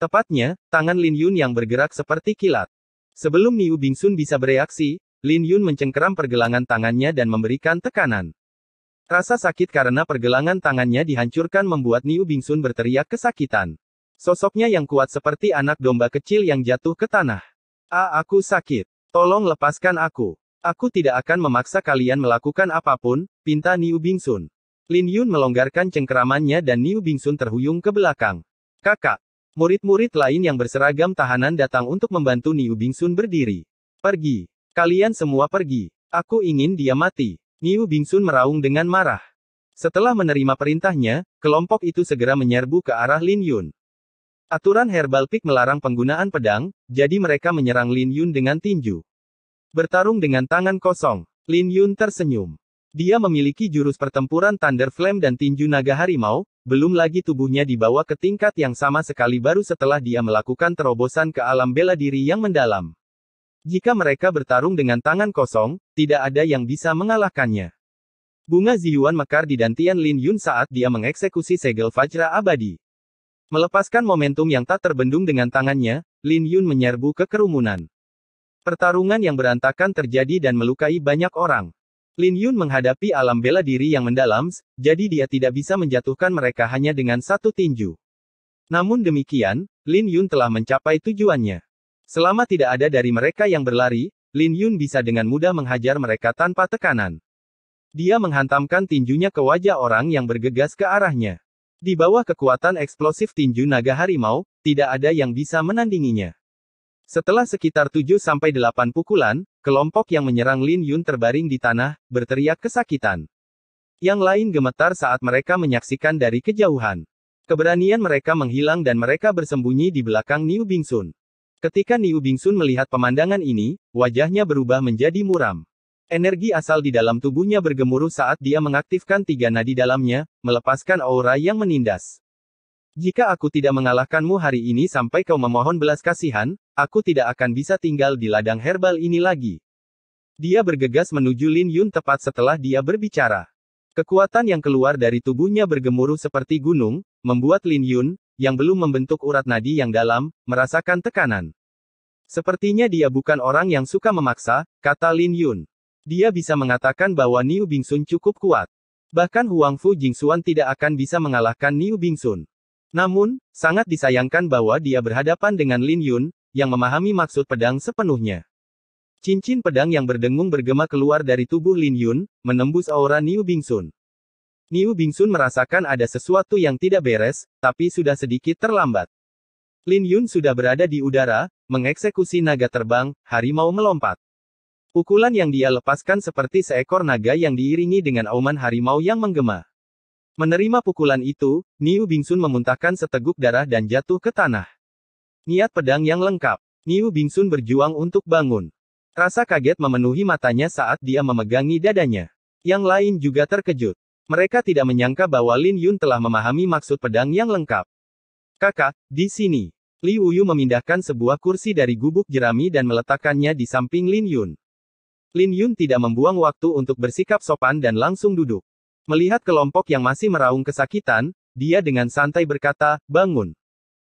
Tepatnya, tangan Lin Yun yang bergerak seperti kilat. Sebelum Niu Bingsun bisa bereaksi, Lin Yun mencengkeram pergelangan tangannya dan memberikan tekanan. Rasa sakit karena pergelangan tangannya dihancurkan membuat Niu Bingsun berteriak kesakitan. Sosoknya yang kuat seperti anak domba kecil yang jatuh ke tanah. Aku sakit. Tolong lepaskan aku. Aku tidak akan memaksa kalian melakukan apapun, pinta Niu Bingsun. Lin Yun melonggarkan cengkeramannya dan Niu Bingsun terhuyung ke belakang. Kakak. Murid-murid lain yang berseragam tahanan datang untuk membantu Niu Bingsun berdiri. Pergi. Kalian semua pergi. Aku ingin dia mati. Niu Bingsun meraung dengan marah. Setelah menerima perintahnya, kelompok itu segera menyerbu ke arah Lin Yun. Aturan Herbal Peak melarang penggunaan pedang, jadi mereka menyerang Lin Yun dengan tinju. Bertarung dengan tangan kosong, Lin Yun tersenyum. Dia memiliki jurus pertempuran Thunder Flame dan tinju naga harimau, belum lagi tubuhnya dibawa ke tingkat yang sama sekali baru setelah dia melakukan terobosan ke alam bela diri yang mendalam. Jika mereka bertarung dengan tangan kosong, tidak ada yang bisa mengalahkannya. Bunga Ziyuan mekar di dantian Lin Yun saat dia mengeksekusi segel Vajra abadi. Melepaskan momentum yang tak terbendung dengan tangannya, Lin Yun menyerbu ke kerumunan. Pertarungan yang berantakan terjadi dan melukai banyak orang. Lin Yun menghadapi alam bela diri yang mendalam, jadi dia tidak bisa menjatuhkan mereka hanya dengan satu tinju. Namun demikian, Lin Yun telah mencapai tujuannya. Selama tidak ada dari mereka yang berlari, Lin Yun bisa dengan mudah menghajar mereka tanpa tekanan. Dia menghantamkan tinjunya ke wajah orang yang bergegas ke arahnya. Di bawah kekuatan eksplosif tinju naga harimau, tidak ada yang bisa menandinginya. Setelah sekitar 7-8 pukulan, kelompok yang menyerang Lin Yun terbaring di tanah, berteriak kesakitan. Yang lain gemetar saat mereka menyaksikan dari kejauhan. Keberanian mereka menghilang dan mereka bersembunyi di belakang Niu Bingsun. Ketika Niu Bingsun melihat pemandangan ini, wajahnya berubah menjadi muram. Energi asal di dalam tubuhnya bergemuruh saat dia mengaktifkan 3 nadi dalamnya, melepaskan aura yang menindas. Jika aku tidak mengalahkanmu hari ini sampai kau memohon belas kasihan, aku tidak akan bisa tinggal di ladang herbal ini lagi. Dia bergegas menuju Lin Yun tepat setelah dia berbicara. Kekuatan yang keluar dari tubuhnya bergemuruh seperti gunung, membuat Lin Yun, yang belum membentuk urat nadi yang dalam, merasakan tekanan. Sepertinya dia bukan orang yang suka memaksa, kata Lin Yun. Dia bisa mengatakan bahwa Niu Bingsun cukup kuat. Bahkan Huang Fu Jingxuan tidak akan bisa mengalahkan Niu Bingsun. Namun, sangat disayangkan bahwa dia berhadapan dengan Lin Yun, yang memahami maksud pedang sepenuhnya. Cincin pedang yang berdengung bergema keluar dari tubuh Lin Yun, menembus aura Niu Bingsun. Niu Bingsun merasakan ada sesuatu yang tidak beres, tapi sudah sedikit terlambat. Lin Yun sudah berada di udara, mengeksekusi naga terbang, harimau melompat. Pukulan yang dia lepaskan seperti seekor naga yang diiringi dengan auman harimau yang menggema. Menerima pukulan itu, Niu Bingsun memuntahkan seteguk darah dan jatuh ke tanah. Niat pedang yang lengkap. Niu Bingsun berjuang untuk bangun. Rasa kaget memenuhi matanya saat dia memegangi dadanya. Yang lain juga terkejut. Mereka tidak menyangka bahwa Lin Yun telah memahami maksud pedang yang lengkap. Kakak, di sini. Li Wuyu memindahkan sebuah kursi dari gubuk jerami dan meletakkannya di samping Lin Yun. Lin Yun tidak membuang waktu untuk bersikap sopan dan langsung duduk. Melihat kelompok yang masih meraung kesakitan, dia dengan santai berkata, bangun.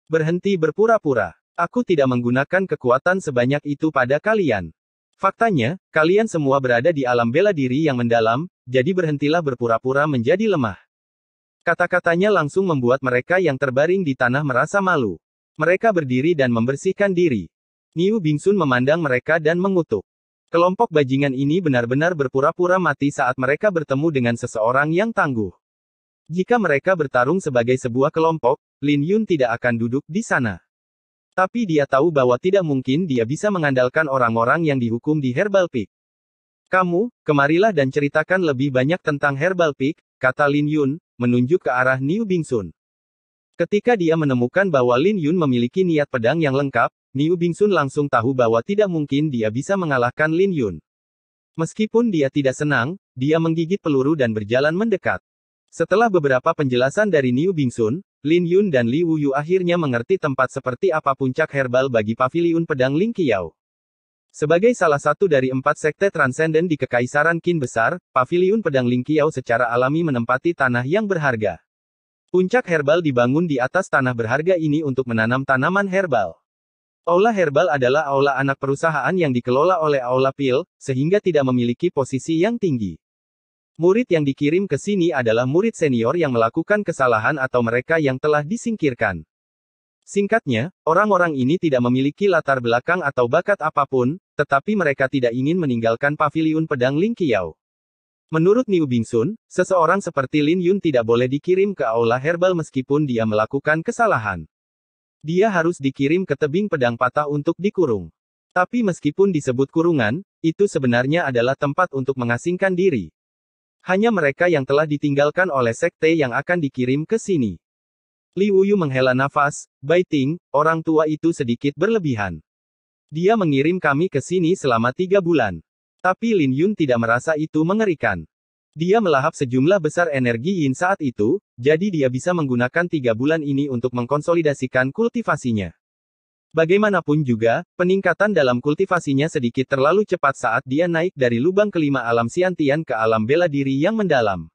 Berhenti berpura-pura. Aku tidak menggunakan kekuatan sebanyak itu pada kalian. Faktanya, kalian semua berada di alam bela diri yang mendalam, jadi berhentilah berpura-pura menjadi lemah. Kata-katanya langsung membuat mereka yang terbaring di tanah merasa malu. Mereka berdiri dan membersihkan diri. Niu Bingsun memandang mereka dan mengutuk. Kelompok bajingan ini benar-benar berpura-pura mati saat mereka bertemu dengan seseorang yang tangguh. Jika mereka bertarung sebagai sebuah kelompok, Lin Yun tidak akan duduk di sana. Tapi dia tahu bahwa tidak mungkin dia bisa mengandalkan orang-orang yang dihukum di Herbal Peak. Kamu, kemarilah dan ceritakan lebih banyak tentang Herbal Peak, kata Lin Yun, menunjuk ke arah Niu Bingsun. Ketika dia menemukan bahwa Lin Yun memiliki niat pedang yang lengkap, Niu Bingsun langsung tahu bahwa tidak mungkin dia bisa mengalahkan Lin Yun. Meskipun dia tidak senang, dia menggigit peluru dan berjalan mendekat. Setelah beberapa penjelasan dari Niu Bingsun, Lin Yun dan Li Wuyu akhirnya mengerti tempat seperti apa puncak herbal bagi paviliun pedang Ling Qiao. Sebagai salah satu dari 4 sekte transenden di Kekaisaran Qin besar, paviliun pedang Ling Qiao secara alami menempati tanah yang berharga. Puncak herbal dibangun di atas tanah berharga ini untuk menanam tanaman herbal. Aula herbal adalah aula anak perusahaan yang dikelola oleh Aula Pil, sehingga tidak memiliki posisi yang tinggi. Murid yang dikirim ke sini adalah murid senior yang melakukan kesalahan atau mereka yang telah disingkirkan. Singkatnya, orang-orang ini tidak memiliki latar belakang atau bakat apapun, tetapi mereka tidak ingin meninggalkan paviliun pedang Ling Qiao. Menurut Niu Bingsun, seseorang seperti Lin Yun tidak boleh dikirim ke aula herbal meskipun dia melakukan kesalahan. Dia harus dikirim ke tebing pedang patah untuk dikurung. Tapi meskipun disebut kurungan, itu sebenarnya adalah tempat untuk mengasingkan diri. Hanya mereka yang telah ditinggalkan oleh sekte yang akan dikirim ke sini. Li Wuyu menghela nafas, Baiting, orang tua itu sedikit berlebihan. Dia mengirim kami ke sini selama 3 bulan. Tapi Lin Yun tidak merasa itu mengerikan. Dia melahap sejumlah besar energi yin saat itu, jadi dia bisa menggunakan 3 bulan ini untuk mengkonsolidasikan kultivasinya. Bagaimanapun juga, peningkatan dalam kultivasinya sedikit terlalu cepat saat dia naik dari lubang kelima alam Xiantian ke alam bela diri yang mendalam.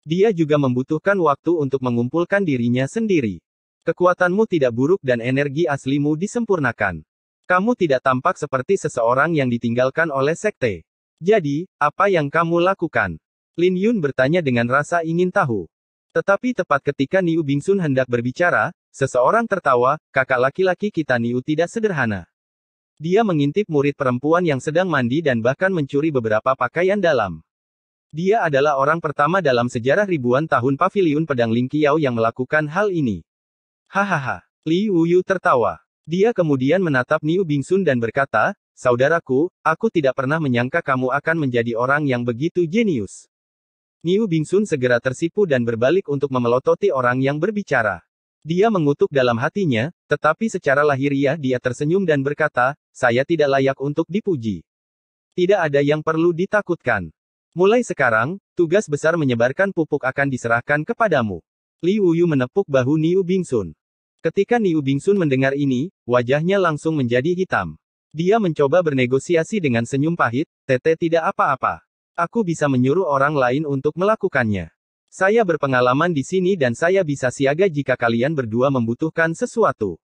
Dia juga membutuhkan waktu untuk mengumpulkan dirinya sendiri. Kekuatanmu tidak buruk dan energi aslimu disempurnakan. Kamu tidak tampak seperti seseorang yang ditinggalkan oleh sekte. Jadi, apa yang kamu lakukan? Lin Yun bertanya dengan rasa ingin tahu. Tetapi tepat ketika Niu Bingsun hendak berbicara, seseorang tertawa, kakak laki-laki kita Niu tidak sederhana. Dia mengintip murid perempuan yang sedang mandi dan bahkan mencuri beberapa pakaian dalam. Dia adalah orang pertama dalam sejarah ribuan tahun paviliun pedang Ling Qiao yang melakukan hal ini. Hahaha. Li Wuyu tertawa. Dia kemudian menatap Niu Bingsun dan berkata, saudaraku, aku tidak pernah menyangka kamu akan menjadi orang yang begitu jenius. Niu Bingsun segera tersipu dan berbalik untuk memelototi orang yang berbicara. Dia mengutuk dalam hatinya, tetapi secara lahiriah dia tersenyum dan berkata, saya tidak layak untuk dipuji. Tidak ada yang perlu ditakutkan. Mulai sekarang, tugas besar menyebarkan pupuk akan diserahkan kepadamu. Li Wuyu menepuk bahu Niu Bingsun. Ketika Niu Bingsun mendengar ini, wajahnya langsung menjadi hitam. Dia mencoba bernegosiasi dengan senyum pahit, Tete tidak apa-apa. Aku bisa menyuruh orang lain untuk melakukannya. Saya berpengalaman di sini dan saya bisa siaga jika kalian berdua membutuhkan sesuatu.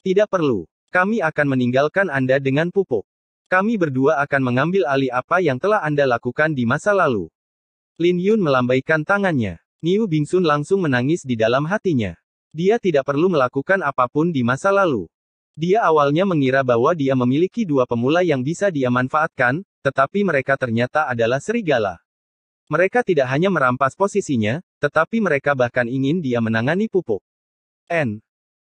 Tidak perlu. Kami akan meninggalkan Anda dengan pupuk. Kami berdua akan mengambil alih apa yang telah Anda lakukan di masa lalu. Lin Yun melambaikan tangannya. Niu Bingsun langsung menangis di dalam hatinya. Dia tidak perlu melakukan apapun di masa lalu. Dia awalnya mengira bahwa dia memiliki dua pemula yang bisa dia manfaatkan, tetapi mereka ternyata adalah serigala. Mereka tidak hanya merampas posisinya, tetapi mereka bahkan ingin dia menangani pupuk.